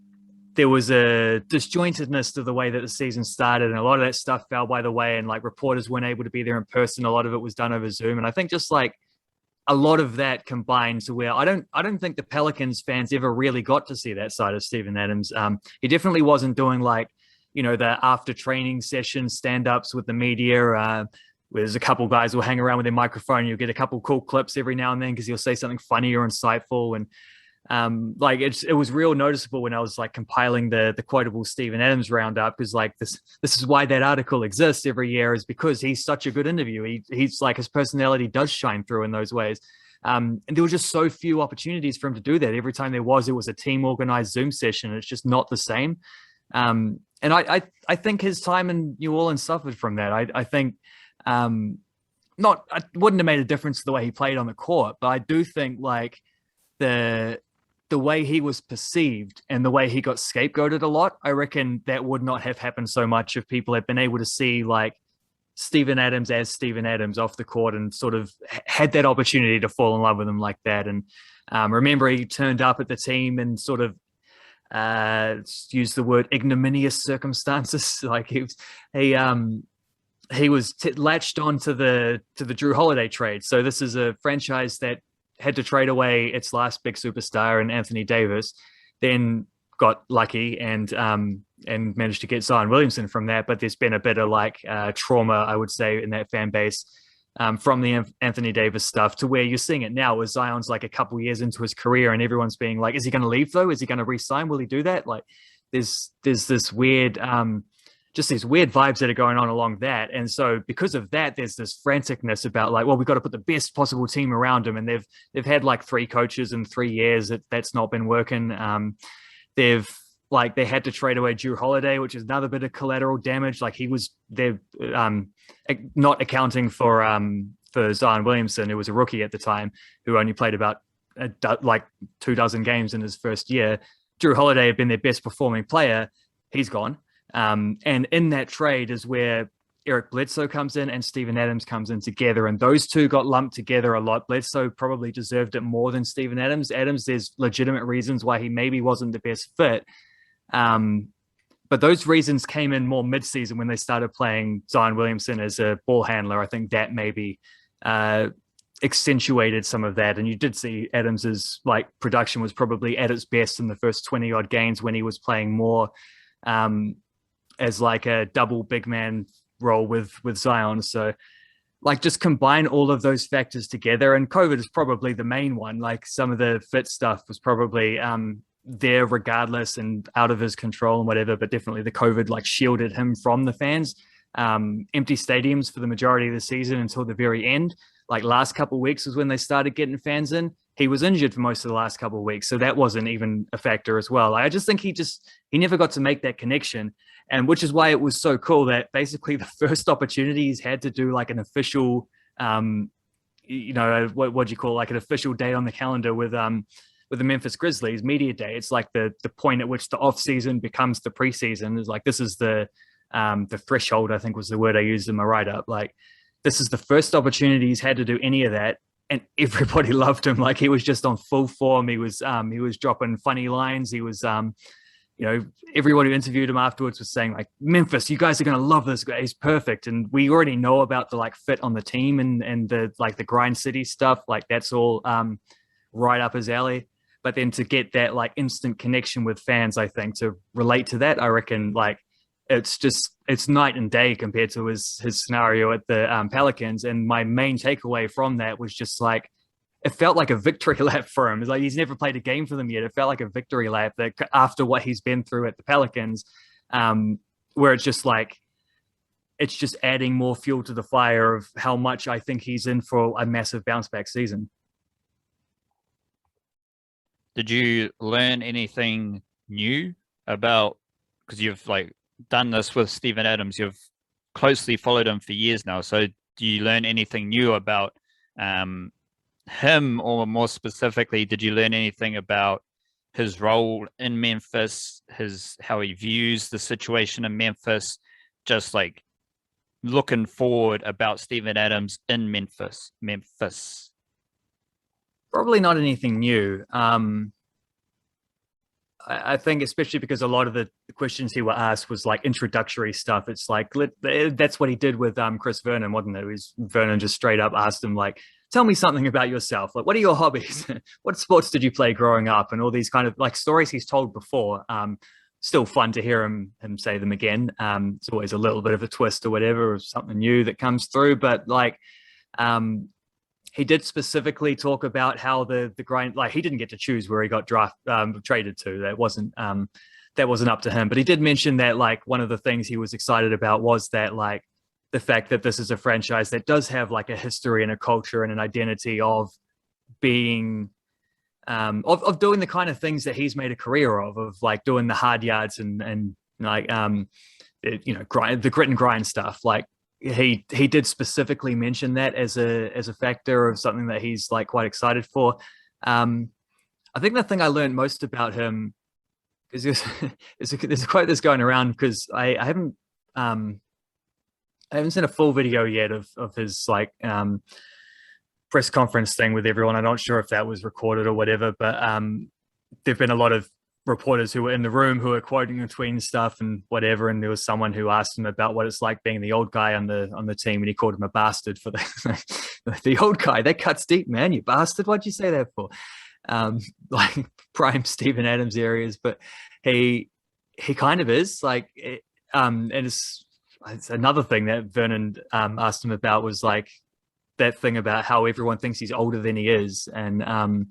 a disjointedness to the way that the season started, and a lot of that stuff fell by the way, and like reporters weren't able to be there in person. A lot of it was done over Zoom, and I think just like a lot of that combined to where I don't think the Pelicans fans ever really got to see that side of Steven Adams. He definitely wasn't doing like, you know, the after training session stand-ups with the media. Where there's a couple guys who will hang around with their microphone. You'll get a couple cool clips every now and then because he'll say something funny or insightful. And like it was real noticeable when I was like compiling the quotable Steven Adams roundup, because like this is why that article exists every year, is because he's such a good interview. He's like, his personality does shine through in those ways. And there were just so few opportunities for him to do that. Every time there was, it was a team organized Zoom session. It's just not the same. And I think his time in New Orleans suffered from that. I think it wouldn't have made a difference to the way he played on the court, but I do think like the way he was perceived and the way he got scapegoated a lot, I reckon that would not have happened so much if people had been able to see like Steven Adams as Steven Adams off the court and sort of had that opportunity to fall in love with him like that. And remember, he turned up at the team in sort of use the word ignominious circumstances. Like he was latched on to the Drew Holiday trade. So this is a franchise that had to trade away its last big superstar in Anthony Davis, then got lucky and managed to get Zion Williamson from that. But there's been a bit of like trauma, I would say, in that fan base from the Anthony Davis stuff, to where you're seeing it now with Zion's like a couple years into his career and everyone's being like, is he going to leave though? Is he going to re-sign? Will he do that? Like there's this weird just these weird vibes that are going on along that. And so because of that, there's this franticness about like, well, we've got to put the best possible team around him. And they've had like 3 coaches in 3 years that's not been working. They had to trade away Drew Holiday, which is another bit of collateral damage. Like they're not accounting for Zion Williamson, who was a rookie at the time, who only played about 24 games in his first year. Drew Holiday had been their best performing player. He's gone. And in that trade is where Eric Bledsoe comes in and Steven Adams comes in together. And those two got lumped together a lot. Bledsoe probably deserved it more than Steven Adams. There's legitimate reasons why he maybe wasn't the best fit. But those reasons came in more mid-season when they started playing Zion Williamson as a ball handler. I think that maybe accentuated some of that. And you did see Adams's like production was probably at its best in the first 20 odd games when he was playing more as like a double big man role with Zion. So like just combine all of those factors together, and COVID is probably the main one. Like some of the fit stuff was probably there regardless and out of his control and whatever, but definitely the COVID like shielded him from the fans. Empty stadiums for the majority of the season until the very end. Like last couple of weeks was when they started getting fans in. He was injured for most of the last couple of weeks, so that wasn't even a factor as well. I just think he never got to make that connection, and which is why it was so cool that basically the first opportunity he's had to do like an official, what do you call it? Like an official day on the calendar with the Memphis Grizzlies media day. It's like the point at which the off season becomes the preseason. Is like this is the threshold, I think was the word I used in my write up. Like this is the first opportunity he's had to do any of that. And everybody loved him. Like he was just on full form. He was dropping funny lines. He was, everyone who interviewed him afterwards was saying like, Memphis, you guys are going to love this guy. He's perfect. And we already know about the like fit on the team and the like the grind city stuff. Like that's all right up his alley. But then to get that like instant connection with fans, I think to relate to that, I reckon like it's night and day compared to his scenario at the Pelicans. And my main takeaway from that was just like, it felt like a victory lap for him. It's like he's never played a game for them yet. It felt like a victory lap that after what he's been through at the Pelicans, where it's just like, it's just adding more fuel to the fire of how much I think he's in for a massive bounce back season. Did you learn anything new about, because you've like done this with Steven Adams, you've closely followed him for years now. So do you learn anything new about him, or more specifically, did you learn anything about his role in Memphis, how he views the situation in Memphis, just like looking forward about Steven Adams in Memphis. Probably not anything new. I think especially because a lot of the questions he were asked was like introductory stuff. It's like that's what he did with Chris Vernon, wasn't it? Vernon just straight up asked him like, "Tell me something about yourself. Like, what are your hobbies? What sports did you play growing up?" And all these kind of like stories he's told before. Still fun to hear him say them again. It's always a little bit of a twist or whatever, or something new that comes through. But like, he did specifically talk about how the grind, like he didn't get to choose where he got traded to. That wasn't up to him. But he did mention that like one of the things he was excited about was that like the fact that this is a franchise that does have like a history and a culture and an identity of being of doing the kind of things that he's made a career of like doing the hard yards and like the grit and grind stuff. Like he did specifically mention that as a factor of something that he's like quite excited for. I think the thing I learned most about him is there's a quote that's going around because I haven't seen a full video yet of his like press conference thing with everyone. I'm not sure if that was recorded or whatever, but there've been a lot of reporters who were in the room who were quoting between stuff and whatever, and there was someone who asked him about what it's like being the old guy on the team, and he called him a bastard for the old guy. That cuts deep, man. You bastard. What'd you say that for? Like prime Steven Adams areas, but he kind of is like and it's another thing that Vernon asked him about was like that thing about how everyone thinks he's older than he is, and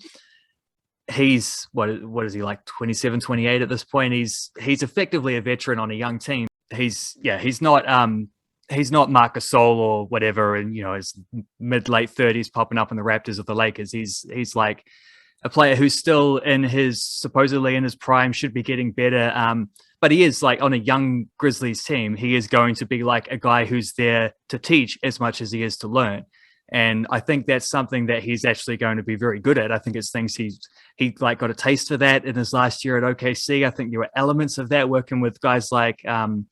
he's what is he, like 27, 28 at this point. He's effectively a veteran on a young team. He's not Marc Gasol or whatever, and his mid late 30s popping up in the Raptors of the Lakers. He's like a player who's still supposedly in his prime, should be getting better. But he is like on a young Grizzlies team. He is going to be like a guy who's there to teach as much as he is to learn. And I think that's something that he's actually going to be very good at. I think it's things he like got a taste for that in his last year at OKC. I think there were elements of that working with guys like what's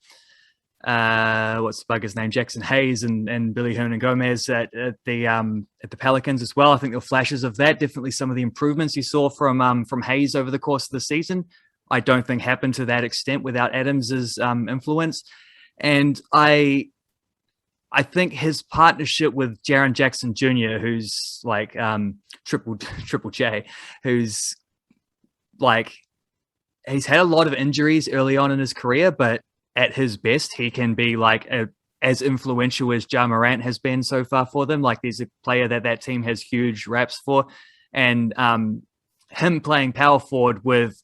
the bugger's name, Jackson Hayes and Billy Hernan-Gomez at the Pelicans as well. I think there were flashes of that. Definitely some of the improvements you saw from Hayes over the course of the season, I don't think happened to that extent without Adams's influence. And I think his partnership with Jaren Jackson Jr., who's like triple J, who's like, he's had a lot of injuries early on in his career, but at his best, he can be like as influential as Ja Morant has been so far for them. Like, there's a player that team has huge raps for, and him playing power forward with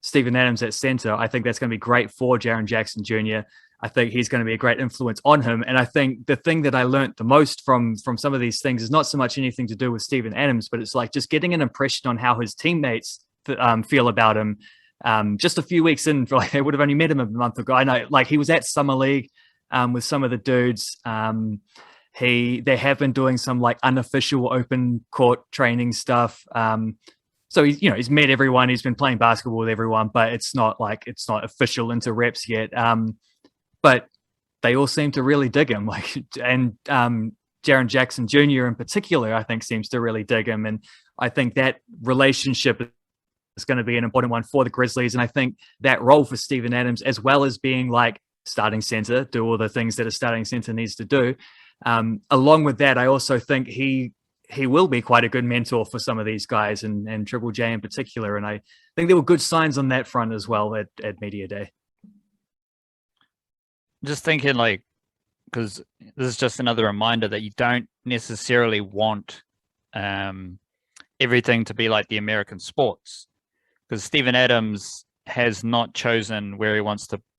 Steven Adams at center, I think that's going to be great for Jaren Jackson Jr. I think he's going to be a great influence on him. And I think the thing that I learned the most from some of these things is not so much anything to do with Steven Adams, but it's like just getting an impression on how his teammates feel about him. Just a few weeks in, like, they would have only met him a month ago. I know, like, he was at Summer League with some of the dudes. They have been doing some like unofficial open court training stuff. So he's met everyone. He's been playing basketball with everyone, but it's not official into reps yet. But they all seem to really dig him. And Jaren Jackson Jr. in particular, I think, seems to really dig him. And I think that relationship is going to be an important one for the Grizzlies. And I think that role for Steven Adams, as well as being like starting center, do all the things that a starting center needs to do. Along with that, I also think he will be quite a good mentor for some of these guys, and Triple J in particular. And I think there were good signs on that front as well at Media Day. Just thinking, like, because this is just another reminder that you don't necessarily want everything to be like the American sports, because Steven Adams has not chosen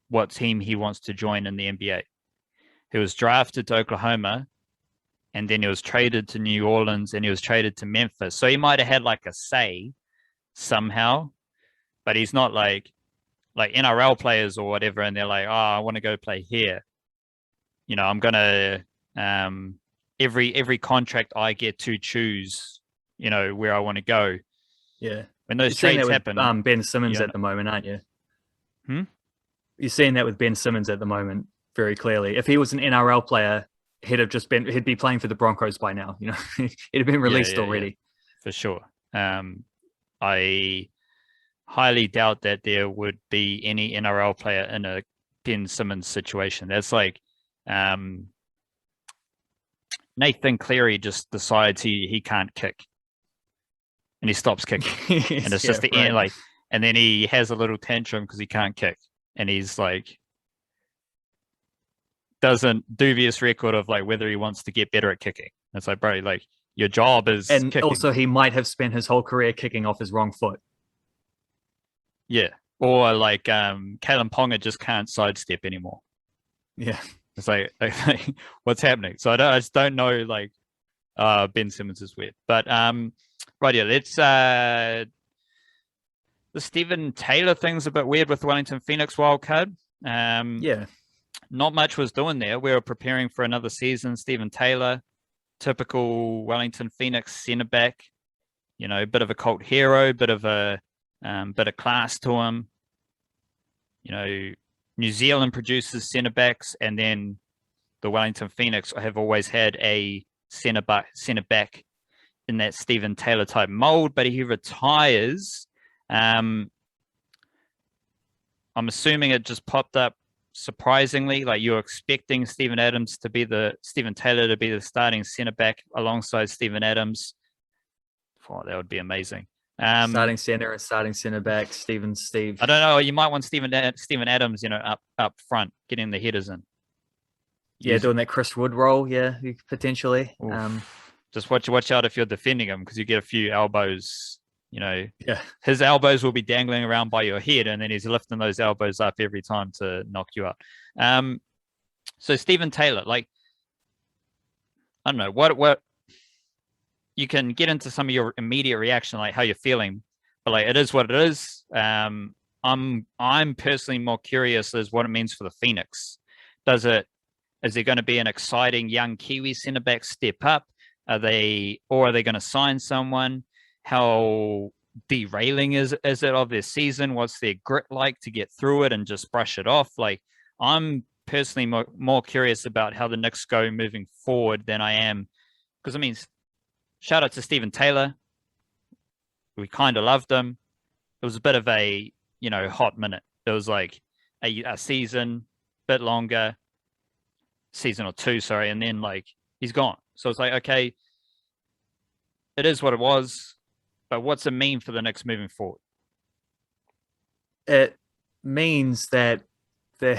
what team he wants to join in the NBA. He was drafted to Oklahoma, and then he was traded to New Orleans, and he was traded to Memphis. So he might have had like a say somehow, but he's not like NRL players or whatever, and they're like, oh, I want to go play here. I'm going to, every contract I get to choose, where I want to go. Yeah. when those You're seeing trades that with happen. Ben Simmons you at the moment, aren't you? Hmm? You're seeing that with Ben Simmons at the moment very clearly. If he was an NRL player, he'd be playing for the Broncos by now. You know, he'd have been released already. For sure. I highly doubt that there would be any NRL player in a Ben Simmons situation. That's like Nathan Cleary just decides he can't kick, and he stops kicking, and it's just the end. Like, and then he has a little tantrum because he can't kick, and he's like, doesn't dubious record of like whether he wants to get better at kicking. It's like, bro, like your job is and kicking. Also he might have spent his whole career kicking off his wrong foot. Yeah, or like Kalen Ponga just can't sidestep anymore. Yeah, it's like what's happening? So I just don't know. Like Ben Simmons is weird, but right, yeah, let's the Stephen Taylor thing's a bit weird with Wellington Phoenix wildcard. Yeah. Not much was doing there. We were preparing for another season. Stephen Taylor, typical Wellington Phoenix centre back, you know, bit of a cult hero, bit of class to him. You know, New Zealand produces centre backs, and then the Wellington Phoenix have always had a centre back in that Stephen Taylor type mold, but he retires. I'm assuming it just popped up surprisingly, like you're expecting Stephen Taylor to be the starting centre back alongside Stephen Adams. Oh, that would be amazing. Starting centre and starting centre back, Steve. I don't know. You might want Stephen Adams, you know, up front, getting the headers in. Yeah, doing that Chris Wood role. Yeah, potentially. Just watch out if you're defending him, because you get a few elbows. You know, yeah, his elbows will be dangling around by your head, and then he's lifting those elbows up every time to knock you out. So Stephen Taylor, like, I don't know what you can get into some of your immediate reaction, like how you're feeling, but like it is what it is. I'm personally more curious as what it means for the Phoenix. Is there going to be an exciting young Kiwi centre back step up? Are they going to sign someone? How derailing is it of their season? What's their grit like to get through it and just brush it off? Like, I'm personally more curious about how the Knicks go moving forward than I am, because I mean, shout out to Stephen Taylor. We kind of loved him. It was a bit of a, you know, hot minute. It was like a season, bit longer, season or two, sorry, and then like he's gone. So it's like, okay, it is what it was. But what's it mean for the Knicks moving forward? It means that they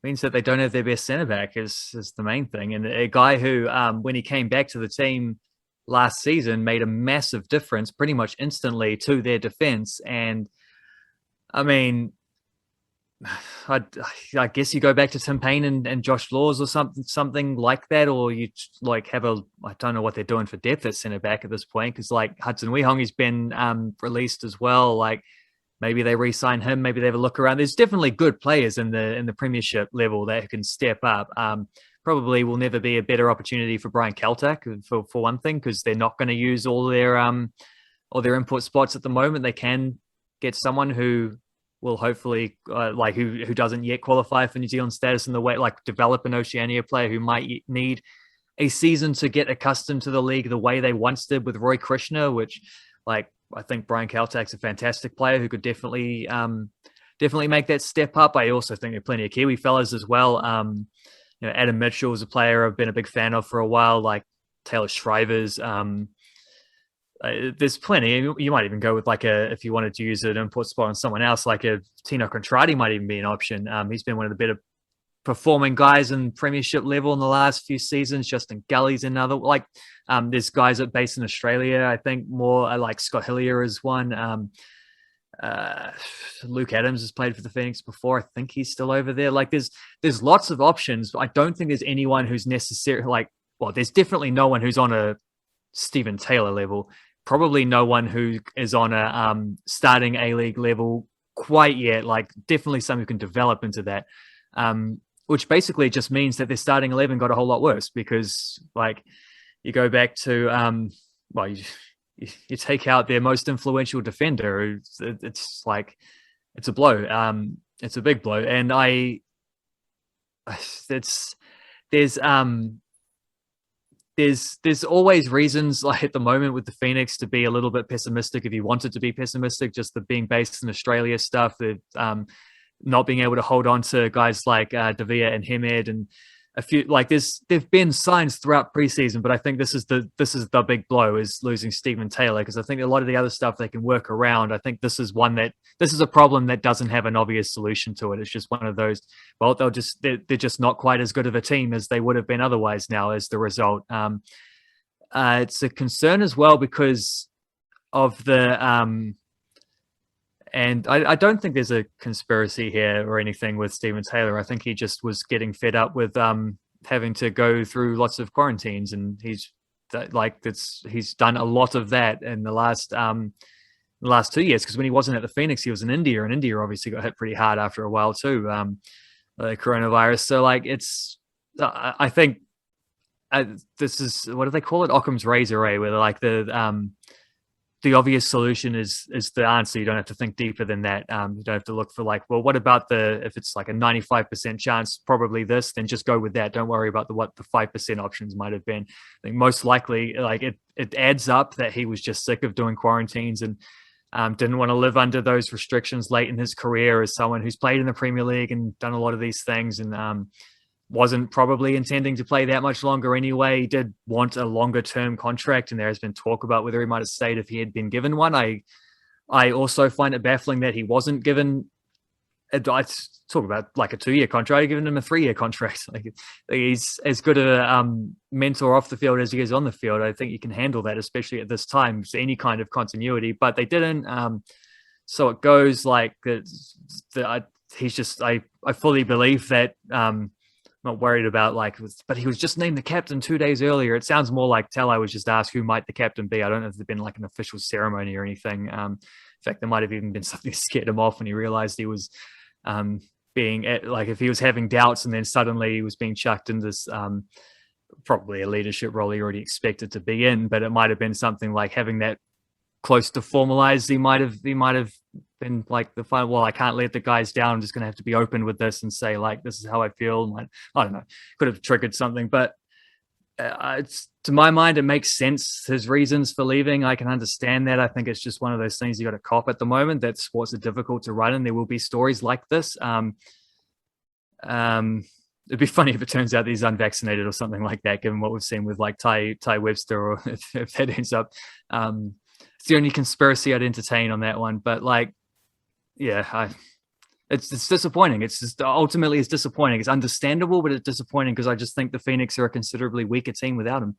don't have their best centre back is the main thing. And a guy who, when he came back to the team last season, made a massive difference pretty much instantly to their defense. And I mean, I guess you go back to Tim Payne and Josh Laws or something like that, or you like I don't know what they're doing for depth at centre back at this point, because like Hudson Wehongi's been released as well. Like maybe they re-sign him, maybe they have a look around. There's definitely good players in the Premiership level that can step up. Probably will never be a better opportunity for Brian Kaltak for one thing, because they're not going to use all their input spots at the moment. They can get someone who will hopefully who doesn't yet qualify for New Zealand status in the way, like develop an Oceania player who might need a season to get accustomed to the league the way they once did with Roy Krishna, which like I think Brian Kaltak's a fantastic player who could definitely make that step up. I also think there are plenty of Kiwi fellas as well. You know, Adam Mitchell is a player I've been a big fan of for a while, like Taylor Shriver's. There's plenty. You might even go with if you wanted to use an import spot on someone else, like a Tino Contrati might even be an option. He's been one of the better performing guys in Premiership level in the last few seasons. Justin Gully's another. Like, there's guys based in Australia, I think more like Scott Hillier is one. Luke Adams has played for the Phoenix before. I think he's still over there. Like, there's lots of options. But I don't think there's anyone who's necessarily there's definitely no one who's on a Stephen Taylor level. Probably no one who is on a starting A-League level quite yet. Like, definitely someone who can develop into that. Which basically just means that their starting 11 got a whole lot worse, because like you go back to you take out their most influential defender. It's like it's a blow. It's a big blow, and it's there's always reasons like at the moment with the Phoenix to be a little bit pessimistic if you wanted to be pessimistic, just the being based in Australia stuff, the not being able to hold on to guys like De Vea and Hemed and a few like there've been signs throughout preseason, but I think this is the big blow is losing Stephen Taylor, because I think a lot of the other stuff they can work around. I think this is a problem that doesn't have an obvious solution to it. It's just one of those, well, they're just not quite as good of a team as they would have been otherwise now as the result. It's a concern as well because of the and I don't think there's a conspiracy here or anything with Stephen Taylor. I think he just was getting fed up with having to go through lots of quarantines, and he's done a lot of that in the last 2 years. Because when he wasn't at the Phoenix, he was in India, and India obviously got hit pretty hard after a while too, the coronavirus. So like I think this is, what do they call it? Occam's razor, where like the obvious solution is the answer. You don't have to think deeper than that. You don't have to look for like, well, what about if it's like a 95% chance, probably this, then just go with that. Don't worry about what the 5% options might have been. I think most likely, like it adds up that he was just sick of doing quarantines and didn't want to live under those restrictions late in his career as someone who's played in the Premier League and done a lot of these things, and wasn't probably intending to play that much longer anyway. He did want a longer term contract, and there has been talk about whether he might have stayed if he had been given one. I also find it baffling that he wasn't given I talk about like a 2-year contract. I've given him a 3-year contract. Like he's as good a mentor off the field as he is on the field. I think you can handle that, especially at this time, so any kind of continuity, but they didn't. So it goes like he's just, I fully believe that, not worried about but he was just named the captain 2 days earlier. It sounds more like Talai was just asked who might the captain be. I don't know if there's been like an official ceremony or anything. In fact, there might have even been something that scared him off when he realized he was if he was having doubts and then suddenly he was being chucked in this probably a leadership role he already expected to be in, but it might have been something like having that close to formalized. He might have been like the final, well, I can't let the guys down. I'm just going to have to be open with this and say like, this is how I feel. And like, I don't know, could have triggered something, but it's, to my mind, it makes sense. His reasons for leaving, I can understand that. I think it's just one of those things you got to cop at the moment, that sports are difficult to run, and there will be stories like this. It'd be funny if it turns out he's unvaccinated or something like that, given what we've seen with like Ty Webster, or if that ends up, it's the only conspiracy I'd entertain on that one. But like, yeah, it's disappointing. It's just ultimately it's disappointing. It's understandable, but it's disappointing because I just think the Phoenix are a considerably weaker team without him.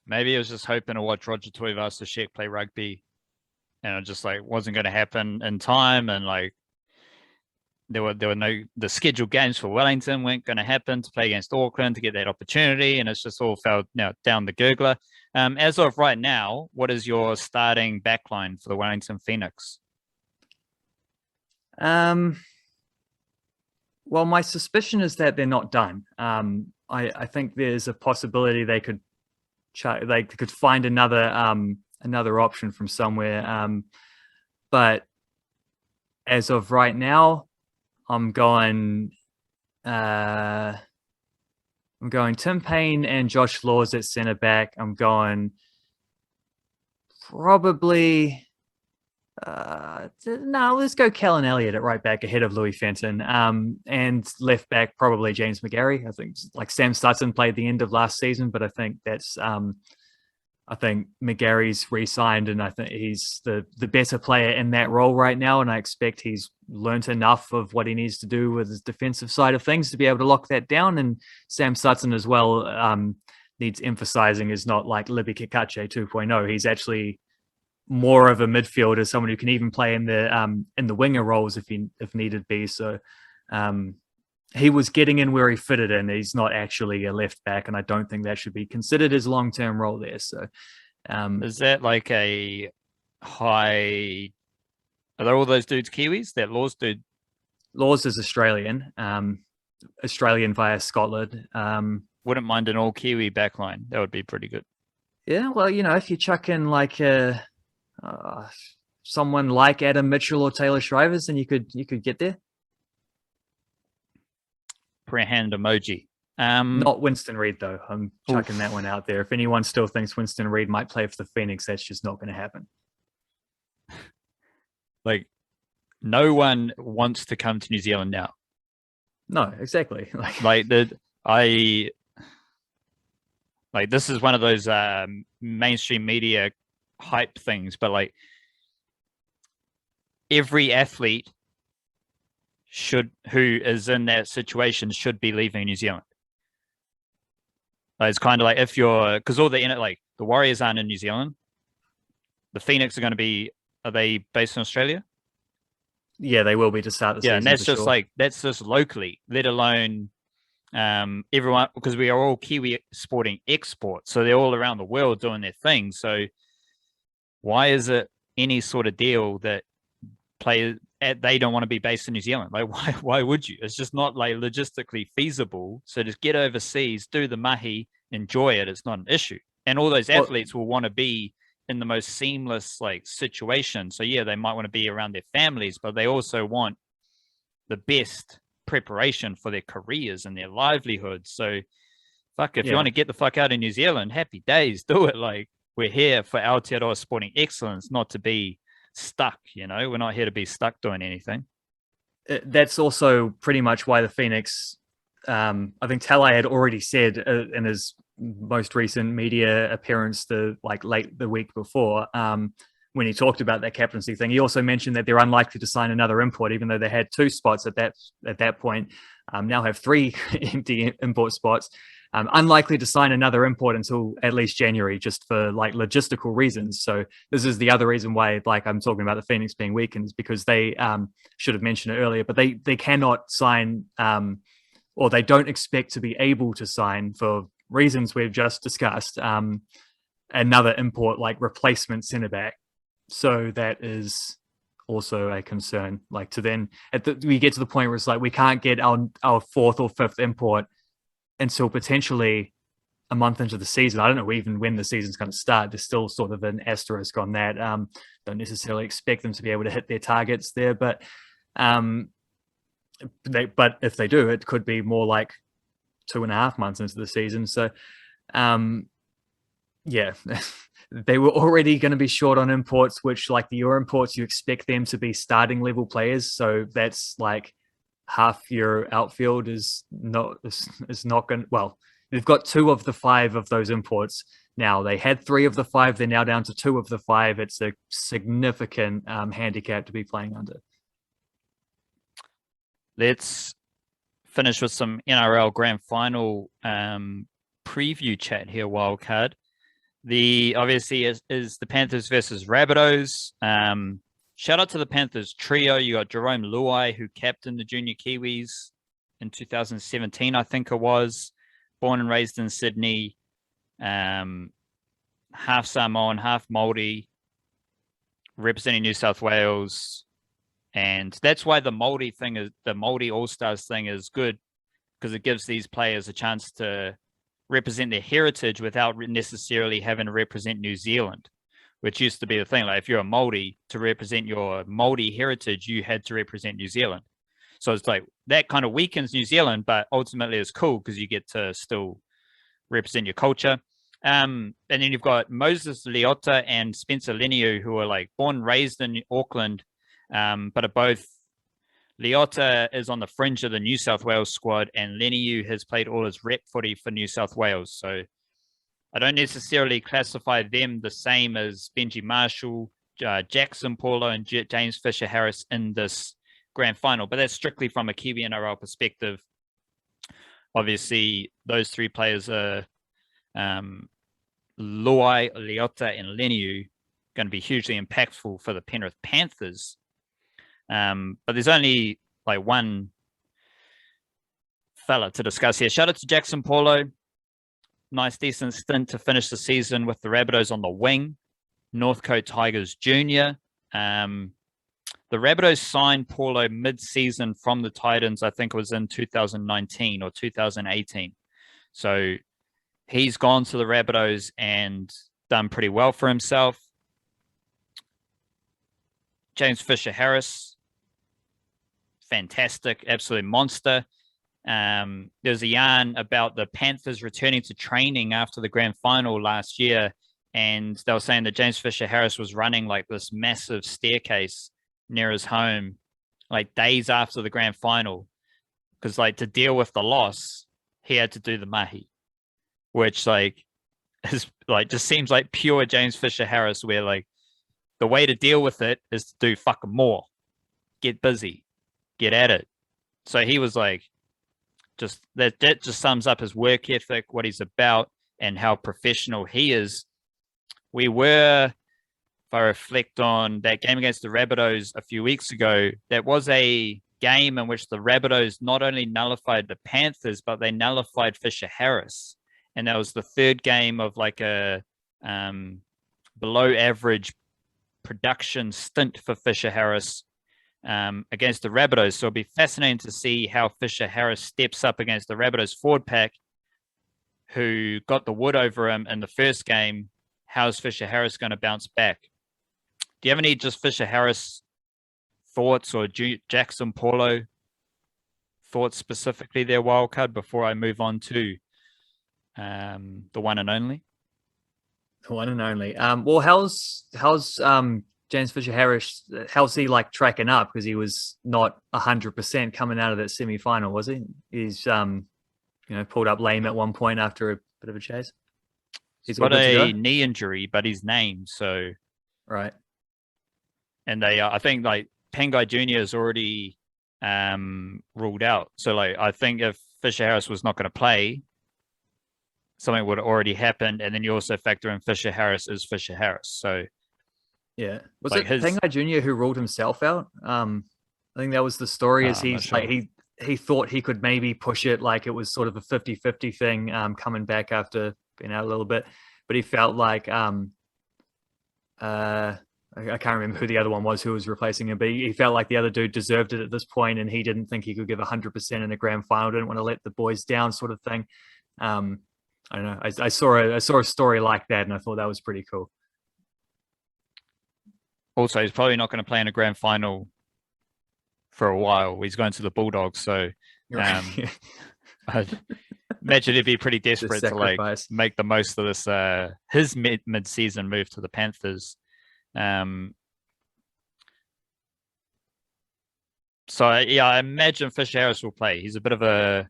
Maybe I was just hoping to watch Roger Tuivasa-Sheck play rugby, and it just like wasn't going to happen in time, and like there were the scheduled games for Wellington weren't going to happen to play against Auckland to get that opportunity, and it's just all fell down the gurgler. As of right now, what is your starting backline for the Wellington Phoenix? Well, my suspicion is that they're not done. I think there's a possibility they could find another option from somewhere. But as of right now, I'm going Tim Payne and Josh Laws at centre back. I'm going probably let's go Kellen Elliott at right back ahead of Louis Fenton. And left back probably James McGarry. I think like Sam Sutton played the end of last season, but I think that's I think McGarry's re-signed, and I think he's the better player in that role right now. And I expect he's learnt enough of what he needs to do with his defensive side of things to be able to lock that down. And Sam Sutton as well needs emphasizing is not like Libby Kikache 2.0. He's actually more of a midfielder, someone who can even play in the winger roles if needed be. So he was getting in where he fitted in. He's not actually a left back, and I don't think that should be considered his long-term role there. So is that like a high? Are there all those dudes Kiwis? That Laws dude? Laws is Australian, Australian via Scotland. Wouldn't mind an all Kiwi backline. That would be pretty good. Yeah, well, if you chuck in like someone like Adam Mitchell or Taylor Shrivers, then you could get there. Prayer hand emoji. Not Winston Reid though. I'm chucking Oof. that one out there. If anyone still thinks Winston Reid might play for the Phoenix, that's just not going to happen. Like, no one wants to come to New Zealand now. No, exactly. This is one of those mainstream media hype things, but like every athlete who is in that situation should be leaving New Zealand. It's kind of like because all the Warriors aren't in New Zealand. The Phoenix are they based in Australia? Yeah, they will be to start the season. Yeah, and that's just locally, let alone everyone, because we are all Kiwi sporting exports, so they're all around the world doing their thing. So why is it any sort of deal that they don't want to be based in New Zealand? Like, why would you? It's just not like logistically feasible. So just get overseas, do the mahi, enjoy it. It's not an issue. And all those athletes will want to be in the most seamless situation. So yeah, they might want to be around their families, but they also want the best preparation for their careers and their livelihoods. So if you want to get the fuck out of New Zealand, happy days, do it. Like, we're here for Aotearoa sporting excellence, not to be stuck. We're not here to be stuck doing anything. That's also pretty much why the Phoenix, I think Talai had already said in his most recent media appearance late the week before, when he talked about that captaincy thing, he also mentioned that they're unlikely to sign another import, even though they had 2 spots at that point. Now have 3 empty import spots. Unlikely to sign another import until at least January, just for logistical reasons. So this is the other reason why I'm talking about the Phoenix being weakened, is because they should have mentioned it earlier, but they cannot sign, or they don't expect to be able to sign, for reasons we've just discussed, another import replacement centre back. So that is also a concern. To then we get to the point where it's we can't get our 4th or 5th import until potentially a month into the season. I don't know even when the season's going to start. There's still sort of an asterisk on that. Don't necessarily expect them to be able to hit their targets there, but if they do, it could be more like 2.5 months into the season. So, yeah, they were already going to be short on imports, which your imports, you expect them to be starting level players. So that's half your outfield is not going. Well, they've got 2 of the 5 of those imports now. They had 3 of the 5. They're now down to 2 of the 5. It's a significant handicap to be playing under. Let's finish with some NRL Grand Final preview chat here. Wildcard. The obviously is the Panthers versus Rabbitohs. Shout out to the Panthers trio. You got Jerome Luai, who captained the junior Kiwis in 2017, I think it was. Born and raised in Sydney. Half Samoan, half Māori. Representing New South Wales. And that's why the Māori All-Stars thing is good, because it gives these players a chance to represent their heritage without necessarily having to represent New Zealand, which used to be the thing. If you're a Māori, to represent your Māori heritage, you had to represent New Zealand. So it's that kind of weakens New Zealand, but ultimately it's cool because you get to still represent your culture. And then you've got Moses Leota and Spencer Leniu, who are born and raised in Auckland, but are both. Leota is on the fringe of the New South Wales squad, and Leniu has played all his rep footy for New South Wales. So I don't necessarily classify them the same as Benji Marshall, Jackson Paulo, and James Fisher-Harris in this grand final, but that's strictly from a Kiwi-NRL perspective. Obviously, those 3 players are Luai, Leota, and Leniu, going to be hugely impactful for the Penrith Panthers. But there's only one fella to discuss here. Shout out to Jackson Paulo. Nice, decent stint to finish the season with the Rabbitohs on the wing. Northcote Tigers Junior. The Rabbitohs signed Paulo mid-season from the Titans. I think it was in 2019 or 2018. So he's gone to the Rabbitohs, and done pretty well for himself. James Fisher-Harris, fantastic, absolute monster. There's a yarn about the Panthers returning to training after the grand final last year, and they were saying that James Fisher-Harris was running like this massive staircase near his home, like days after the grand final, because like to deal with the loss, he had to do the mahi, which like is like just seems like pure James Fisher-Harris, where like the way to deal with it is to do fucking more, get busy, get at it. So he was like, just that just sums up his work ethic, what he's about, and how professional he is. We were, if I reflect on that game against the Rabbitohs a few weeks ago, that was a game in which the Rabbitohs not only nullified the Panthers, but they nullified Fisher-Harris. And that was the third game of like a below average production stint for Fisher-Harris against the Rabbitohs. So it'll be fascinating to see how Fisher-Harris steps up against the Rabbitohs forward pack, who got the wood over him in the first game. How's Fisher-Harris going to bounce back? Do you have any just Fisher-Harris thoughts, or Jackson Paulo thoughts specifically there, Wildcard, before I move on to the one and only? The one and only. Well, how's James Fisher-Harris? How's he like tracking up? Because he was not 100% coming out of that semi-final, was he? He's pulled up lame at one point after a bit of a chase. He's got a knee injury, but he's named, so right. And they, I think, like Pangai Jr. is already ruled out. So, like, I think if Fisher-Harris was not going to play, something would have already happened. And then you also factor in Fisher-Harris is Fisher-Harris. So, yeah, was like it Pangai Jr. who ruled himself out? I think that was the story. Is he's sure. Like he thought he could maybe push it, like it was sort of a 50-50 thing, coming back after being out a little bit, but he felt like I can't remember who the other one was who was replacing him, but he felt like the other dude deserved it at this point, and he didn't think he could give 100% in a grand final. Didn't want to let the boys down, sort of thing. I don't know. I saw a story like that, and I thought that was pretty cool. Also, he's probably not going to play in a grand final for a while. He's going to the Bulldogs, so I imagine he'd be pretty desperate to like make the most of this his mid-season move to the Panthers. So yeah, I imagine Fisher-Harris will play. He's a bit of a,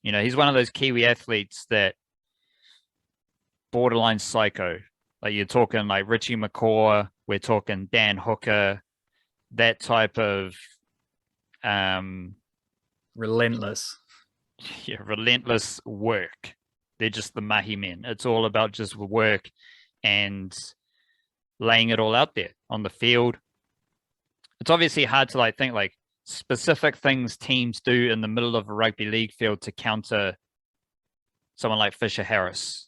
he's one of those Kiwi athletes that borderline psycho. Like you're talking like Richie McCaw, we're talking Dan Hooker, that type of relentless. Yeah, relentless work. They're just the mahi men. It's all about just work and laying it all out there on the field. It's obviously hard to like think like specific things teams do in the middle of a rugby league field to counter someone like Fisher-Harris.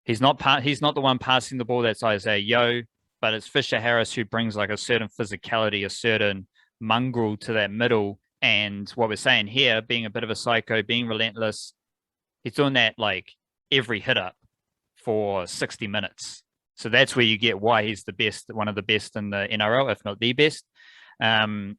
He's not the one passing the ball. That's Isaiah Yeo, but it's Fisher-Harris who brings like a certain physicality, a certain mongrel to that middle. And what we're saying here, being a bit of a psycho, being relentless, he's doing that like every hit up for 60 minutes. So that's where you get why he's the best, one of the best in the NRL, if not the best. And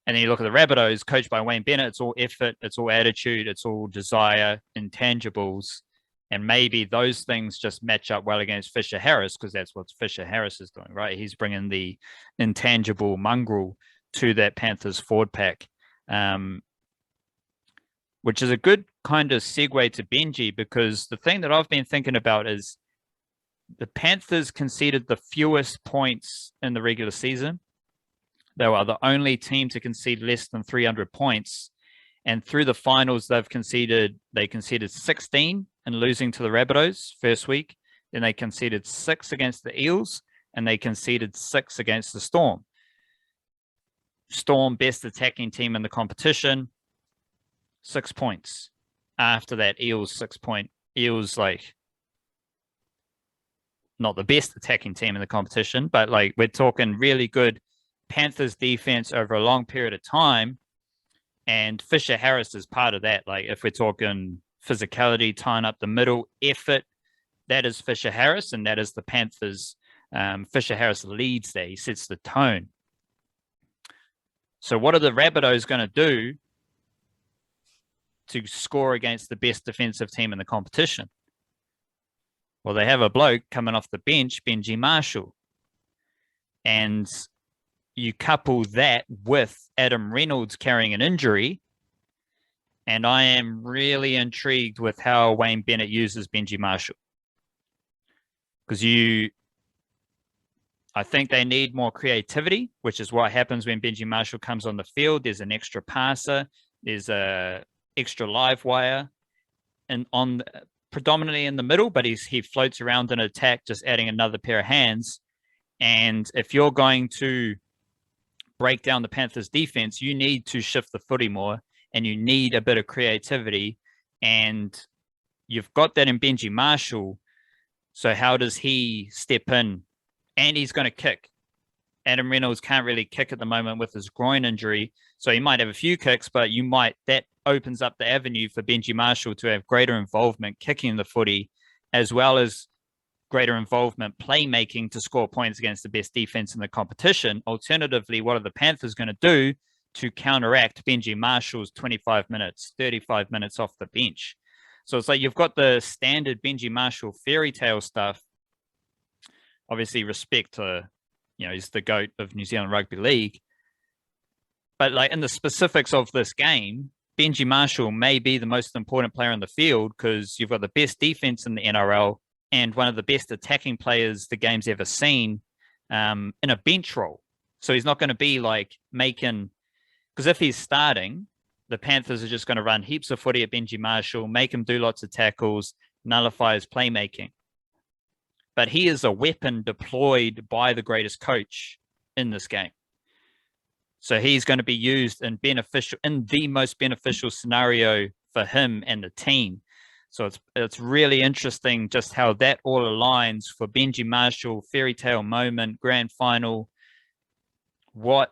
then you look at the Rabbitohs, coached by Wayne Bennett. It's all effort, it's all attitude, it's all desire, intangibles. And maybe those things just match up well against Fisher-Harris, because that's what Fisher-Harris is doing, right? He's bringing the intangible mongrel to that Panthers forward pack, which is a good kind of segue to Benji, because the thing that I've been thinking about is the Panthers conceded the fewest points in the regular season. They were the only team to concede less than 300 points. And through the finals, they conceded 16 and losing to the Rabbitohs first week. Then they conceded 6 against the Eels, and they conceded 6 against the Storm. Storm, best attacking team in the competition, 6 points. After that, Eels, 6 point. Eels, like, not the best attacking team in the competition, but like we're talking really good Panthers defense over a long period of time. And Fisher-Harris is part of that. Like if we're talking physicality, tying up the middle, effort, that is Fisher Harris, and that is the Panthers. Fisher Harris leads there. He sets the tone. So what are the Rabbitohs going to do to score against the best defensive team in the competition? Well, they have a bloke coming off the bench, Benji Marshall. And you couple that with Adam Reynolds carrying an injury, and I am really intrigued with how Wayne Bennett uses Benji Marshall. Because I think they need more creativity, which is what happens when Benji Marshall comes on the field. There's an extra passer, there's a extra live wire, and predominantly in the middle, but he floats around in attack, just adding another pair of hands. And if you're going to break down the Panthers defense, you need to shift the footy more, and you need a bit of creativity. And you've got that in Benji Marshall. So how does he step in? And he's going to kick. Adam Reynolds can't really kick at the moment with his groin injury. So he might have a few kicks, but that opens up the avenue for Benji Marshall to have greater involvement kicking the footy, as well as greater involvement playmaking to score points against the best defense in the competition. Alternatively, what are the Panthers going to do to counteract Benji Marshall's 25 minutes, 35 minutes off the bench? So it's like you've got the standard Benji Marshall fairy tale stuff. Obviously, respect to, he's the GOAT of New Zealand Rugby League. But like in the specifics of this game, Benji Marshall may be the most important player in the field because you've got the best defense in the NRL and one of the best attacking players the game's ever seen in a bench role. So he's not going to be like making, because if he's starting, the Panthers are just going to run heaps of footy at Benji Marshall, make him do lots of tackles, nullify his playmaking. But he is a weapon deployed by the greatest coach in this game. So he's going to be used in the most beneficial scenario for him and the team. So it's really interesting just how that all aligns for Benji Marshall, fairy tale moment, grand final. What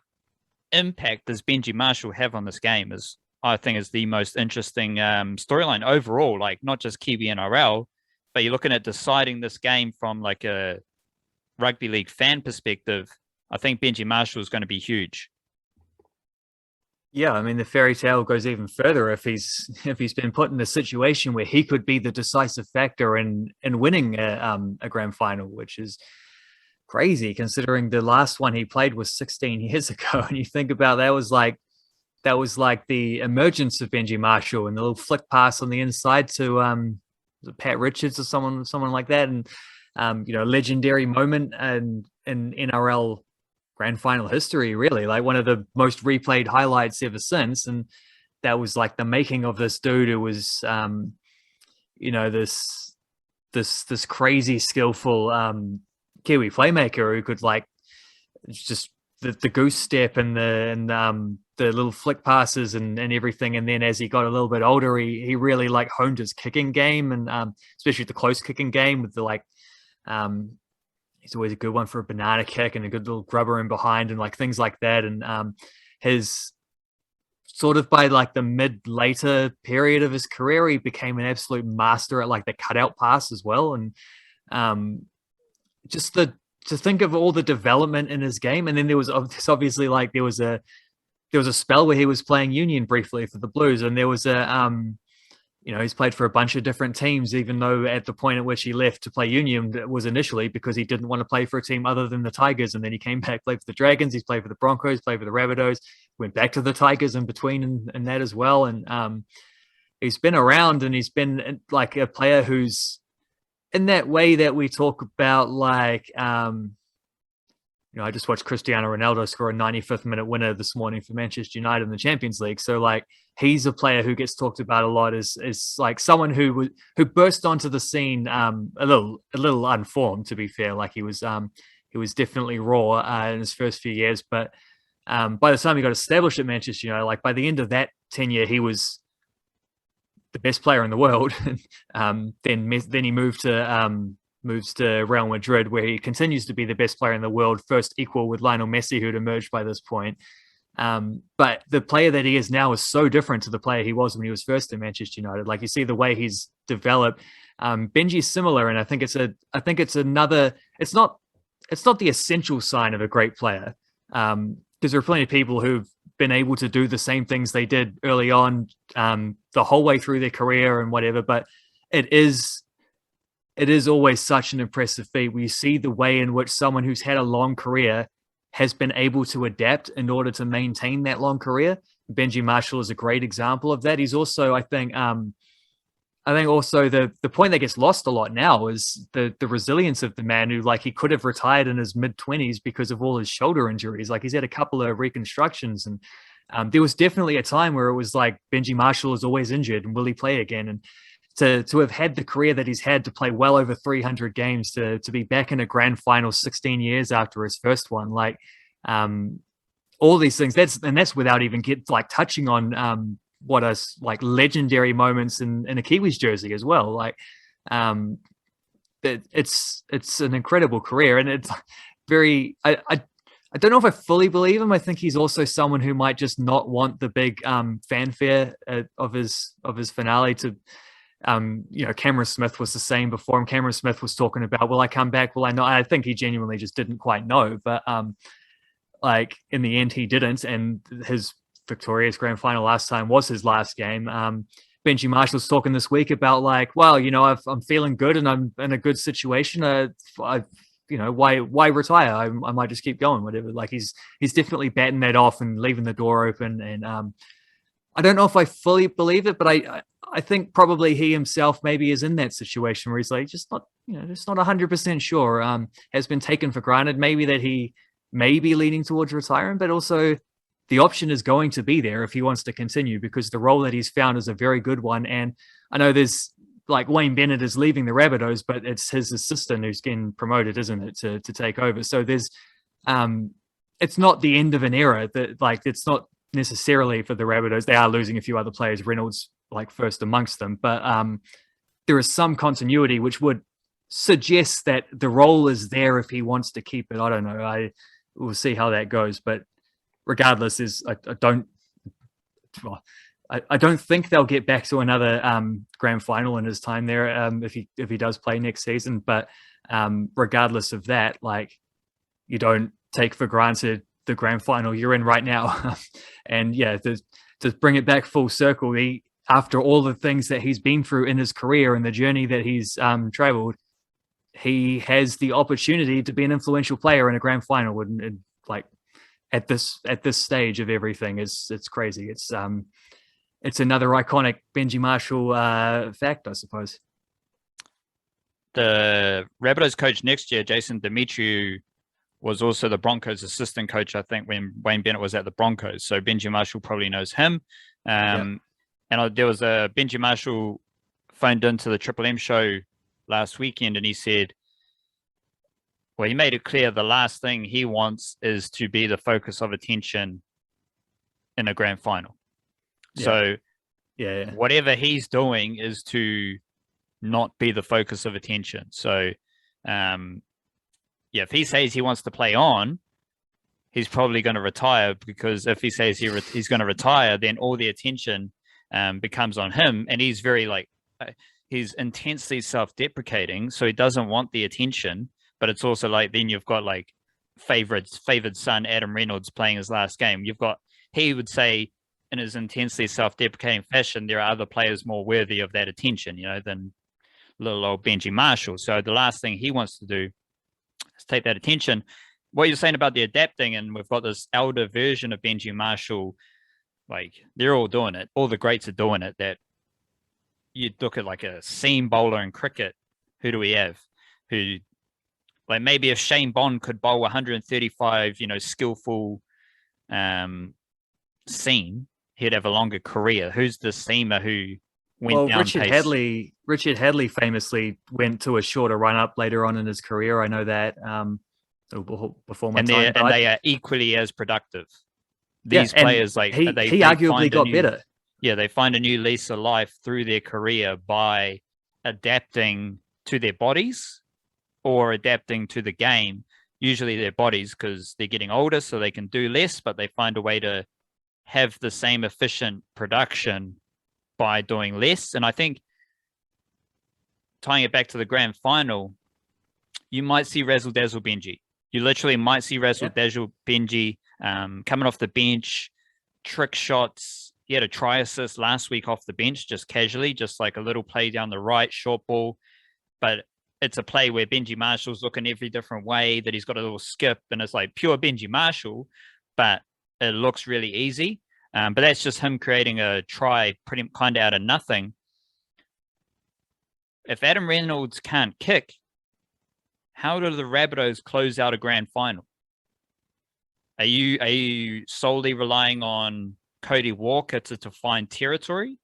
impact does Benji Marshall have on this game I think is the most interesting storyline overall, like not just Kiwi-NRL, but you're looking at deciding this game from like a rugby league fan perspective. I think Benji Marshall is going to be huge. Yeah, I mean, the fairy tale goes even further if he's been put in a situation where he could be the decisive factor in winning a grand final, which is crazy considering the last one he played was 16 years ago. And you think about that was like the emergence of Benji Marshall and the little flick pass on the inside to Pat Richards or someone like that, and legendary moment in NRL grand final history, really, like one of the most replayed highlights ever since. And that was like the making of this dude who was this crazy skillful Kiwi playmaker who could like just the goose step and the little flick passes and everything. And then as he got a little bit older, he really like honed his kicking game, and especially the close kicking game with the like he's always a good one for a banana kick and a good little grubber in behind and like things like that. And his sort of by like the later period of his career, he became an absolute master at like the cutout pass as well. And just to think of all the development in his game. And then there was obviously like there was a spell where he was playing union briefly for the Blues, and there was he's played for a bunch of different teams, even though at the point at which he left to play union it was initially because he didn't want to play for a team other than the Tigers. And then he came back, played for the Dragons, he's played for the Broncos, played for the Rabbitohs, went back to the Tigers in between and that as well. And he's been around, and he's been like a player who's in that way that we talk about, like, I just watched Cristiano Ronaldo score a 95th minute winner this morning for Manchester United in the Champions League. So like he's a player who gets talked about a lot as like someone who burst onto the scene a little unformed, to be fair. Like he was definitely raw in his first few years, but by the time he got established at Manchester United, like by the end of that tenure, he was the best player in the world. Then he moves to Real Madrid, where he continues to be the best player in the world, first equal with Lionel Messi, who'd emerged by this point. But the player that he is now is so different to the player he was when he was first in Manchester United. Like you see the way he's develop. Benji's similar, and I think it's another. It's not the essential sign of a great player, because there are plenty of people who've been able to do the same things they did early on, the whole way through their career and whatever. But it is always such an impressive feat where you see the way in which someone who's had a long career has been able to adapt in order to maintain that long career. Benji Marshall is a great example of that. He's also, I think also the point that gets lost a lot now is the resilience of the man who, like, he could have retired in his mid-20s because of all his shoulder injuries. Like, he's had a couple of reconstructions, and there was definitely a time where it was like Benji Marshall is always injured and will he play again? And to have had the career that he's had, to play well over 300 games, to be back in a grand final 16 years after his first one, like, all these things, that's without even touching on what are like legendary moments in a Kiwis jersey as well. Like, it's an incredible career, and it's very. I don't know if I fully believe him. I think he's also someone who might just not want the big fanfare of his finale to. Cameron Smith was the same before him. Cameron Smith was talking about, will I come back? Will I not? I think he genuinely just didn't quite know, but like, in the end he didn't, and his victorious grand final last time was his last game. Benji Marshall's talking this week about, like, well, I'm feeling good and I'm in a good situation. Why retire? I might just keep going, whatever. Like, he's definitely batting that off and leaving the door open. And I don't know if I fully believe it, but I think probably he himself maybe is in that situation where he's like, just not 100% sure. Has been taken for granted, maybe that he may be leaning towards retiring, but also the option is going to be there if he wants to continue, because the role that he's found is a very good one. And I know there's, like, Wayne Bennett is leaving the Rabbitohs, but it's his assistant who's getting promoted, isn't it, to take over. So there's, it's not the end of an era. That, like, it's not necessarily for the Rabbitohs. They are losing a few other players, Reynolds, like, first amongst them, but there is some continuity which would suggest that the role is there if he wants to keep it. I don't know. We'll see how that goes, but regardless, I don't think they'll get back to another grand final in his time there, if he does play next season. But regardless of that, like, you don't take for granted the grand final you're in right now. And yeah, to bring it back full circle, after all the things that he's been through in his career and the journey that he's traveled, he has the opportunity to be an influential player in a grand final. And like, at this stage of everything, it's crazy. It's another iconic Benji Marshall fact, I suppose. The Rabbitohs coach next year, Jason Demetriou, was also the Broncos assistant coach, I think, when Wayne Bennett was at the Broncos. So Benji Marshall probably knows him. And there was a Benji Marshall phoned into the Triple M show last weekend, and he said, well, he made it clear the last thing he wants is to be the focus of attention in a grand final. Yeah. So whatever he's doing is to not be the focus of attention. So, if he says he wants to play on, he's probably going to retire, because if he says he's going to retire, then all the attention becomes on him. And he's very, like, he's intensely self-deprecating, so he doesn't want the attention. But it's also like, then you've got, like, favored son Adam Reynolds playing his last game. He would say, in his intensely self-deprecating fashion, there are other players more worthy of that attention, than little old Benji Marshall. So the last thing he wants to do is take that attention. What you're saying about the adapting, and we've got this elder version of Benji Marshall, like, they're all doing it. All the greats are doing it. That you look at, like, a seam bowler in cricket. Who do we have? Who, like, maybe if Shane Bond could bowl 135, skillful seam, he'd have a longer career. Who's the seamer who went down Richard pace? Richard Hadley famously went to a shorter run up later on in his career. I know that before my time. And they are equally as productive. These players, like, he arguably got better. Yeah, they find a new lease of life through their career by adapting to their bodies or adapting to the game. Usually their bodies, because they're getting older, so they can do less, but they find a way to have the same efficient production by doing less. And I think tying it back to the grand final, you might see Razzle Dazzle Benji. You literally might see Razzle Dazzle Benji coming off the bench, trick shots. He had a try assist last week off the bench, just casually, just like a little play down the right, short ball. But it's a play where Benji Marshall's looking every different way, that he's got a little skip, and it's like pure Benji Marshall, but it looks really easy. But that's just him creating a try pretty kind of out of nothing. If Adam Reynolds can't kick, how do the Rabbitohs close out a grand final? Are you solely relying on Cody Walker to find territory?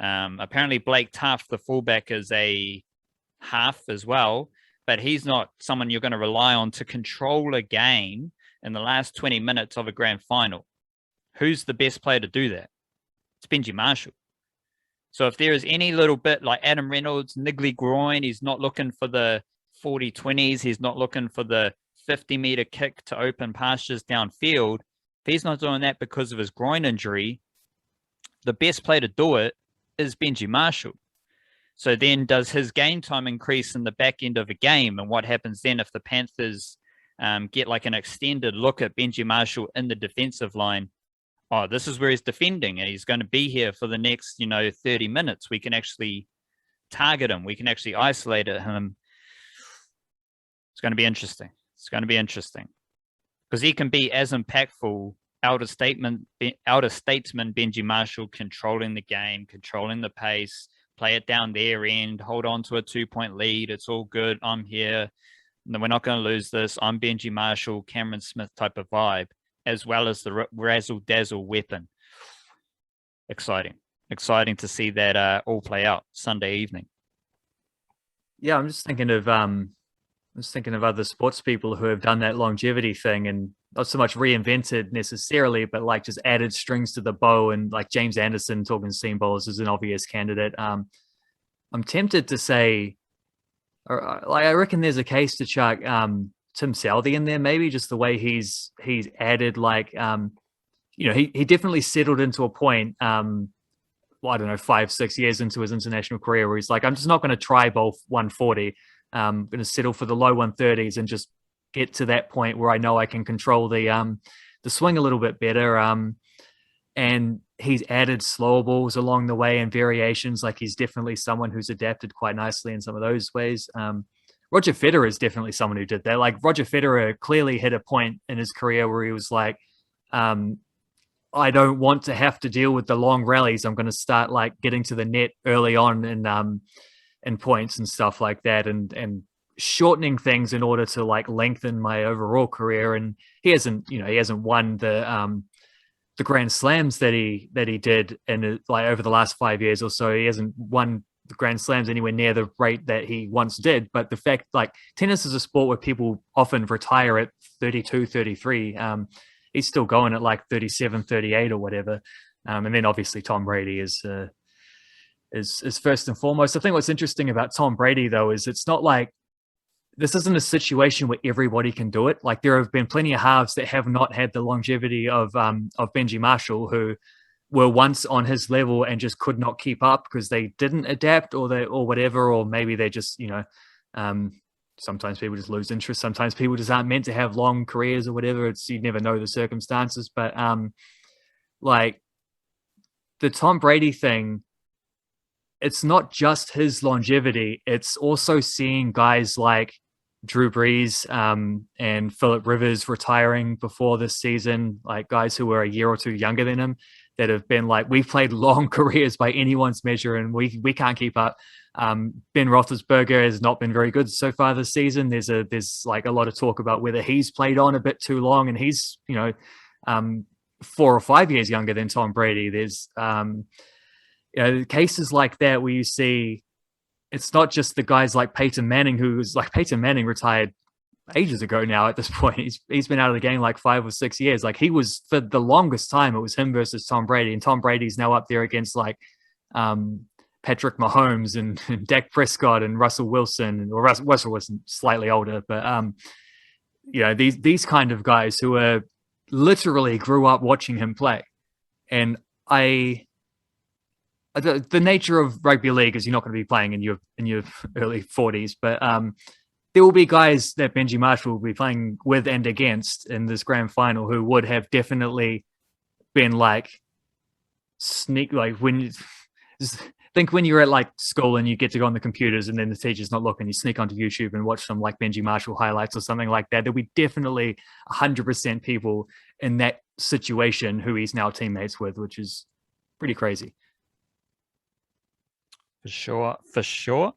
Apparently Blake Taft, the fullback, is a half as well, but he's not someone you're going to rely on to control a game in the last 20 minutes of a grand final. Who's the best player to do that? It's Benji Marshall. So if there is any little bit like Adam Reynolds, niggly groin, he's not looking for the 40-20s, he's not looking for the 50-meter kick to open pastures downfield. If he's not doing that because of his groin injury, the best player to do it is Benji Marshall. So then does his game time increase in the back end of a game? And what happens then if the Panthers get like an extended look at Benji Marshall in the defensive line? Oh, this is where he's defending and he's going to be here for the next, 30 minutes. We can actually target him. We can actually isolate him. It's going to be interesting. It's going to be interesting because he can be as impactful outer statesman Benji Marshall, controlling the game, controlling the pace, play it down their end, hold on to a 2-point lead. It's all good. I'm here. No, we're not going to lose this. I'm Benji Marshall, Cameron Smith type of vibe, as well as the razzle dazzle weapon. Exciting to see that all play out Sunday evening. Yeah, I'm just thinking of other sports people who have done that longevity thing and not so much reinvented necessarily, but like just added strings to the bow. And like James Anderson, talking seam bowlers, is an obvious candidate. I'm tempted to say, like I reckon there's a case to chuck Tim Southey in there, maybe just the way he's added, like he definitely settled into a point. I don't know, 5-6 years into his international career where he's like, I'm just not going to try bowl 140. I'm going to settle for the low 130s and just get to that point where I know I can control the swing a little bit better. And he's added slower balls along the way and variations. Like he's definitely someone who's adapted quite nicely in some of those ways. Roger Federer is definitely someone who did that. Like Roger Federer clearly hit a point in his career where he was like, I don't want to have to deal with the long rallies. I'm going to start like getting to the net early on and points and stuff like that, and shortening things in order to like lengthen my overall career. And he hasn't won the Grand Slams that he did in like over the last 5 years or so. He hasn't won the Grand Slams anywhere near the rate that he once did. But the fact, like, tennis is a sport where people often retire at 32, 33. He's still going at like 37, 38 or whatever. And then obviously Tom Brady is first and foremost. I think what's interesting about Tom Brady, though, is it's not like this isn't a situation where everybody can do it. Like there have been plenty of halves that have not had the longevity of Benji Marshall, who were once on his level and just could not keep up because they didn't adapt or whatever, or maybe they just, sometimes people just lose interest. Sometimes people just aren't meant to have long careers or whatever. You never know the circumstances. But like the Tom Brady thing, it's not just his longevity. It's also seeing guys like Drew Brees and Phillip Rivers retiring before this season, like guys who were a year or two younger than him that have been like, we've played long careers by anyone's measure and we can't keep up. Ben Roethlisberger has not been very good so far this season. There's like a lot of talk about whether he's played on a bit too long, and he's 4 or 5 years younger than Tom Brady. There's cases like that where you see it's not just the guys like Peyton Manning, Peyton Manning retired ages ago now at this point. He's been out of the game like 5 or 6 years. Like he was, for the longest time, it was him versus Tom Brady, and Tom Brady's now up there against like Patrick Mahomes and Dak Prescott and Russell Wilson, or Russell Wilson slightly older, but these kind of guys who are literally grew up watching him play. And I the nature of rugby league is you're not going to be playing in your early 40s, but there will be guys that Benji Marshall will be playing with and against in this grand final who would have definitely been like when you think when you're at like school and you get to go on the computers and then the teacher's not looking, you sneak onto YouTube and watch some like Benji Marshall highlights or something like that. There'll be definitely 100% people in that situation who he's now teammates with, which is pretty crazy. For sure.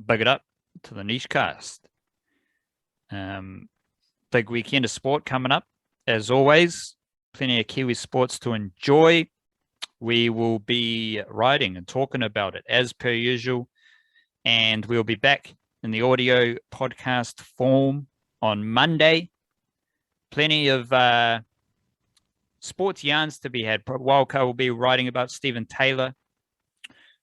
Big it up to the Niche Cast. Big weekend of sport coming up. As always, plenty of Kiwi sports to enjoy. We will be writing and talking about it as per usual. And we'll be back in the audio podcast form on Monday. Plenty of sports yarns to be had. Wildcard will be writing about Stephen Taylor.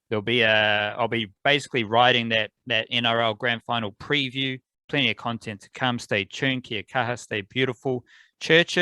There'll be I'll be basically writing that NRL grand final preview. Plenty of content to come. Stay tuned. Kia kaha. Stay beautiful. Church.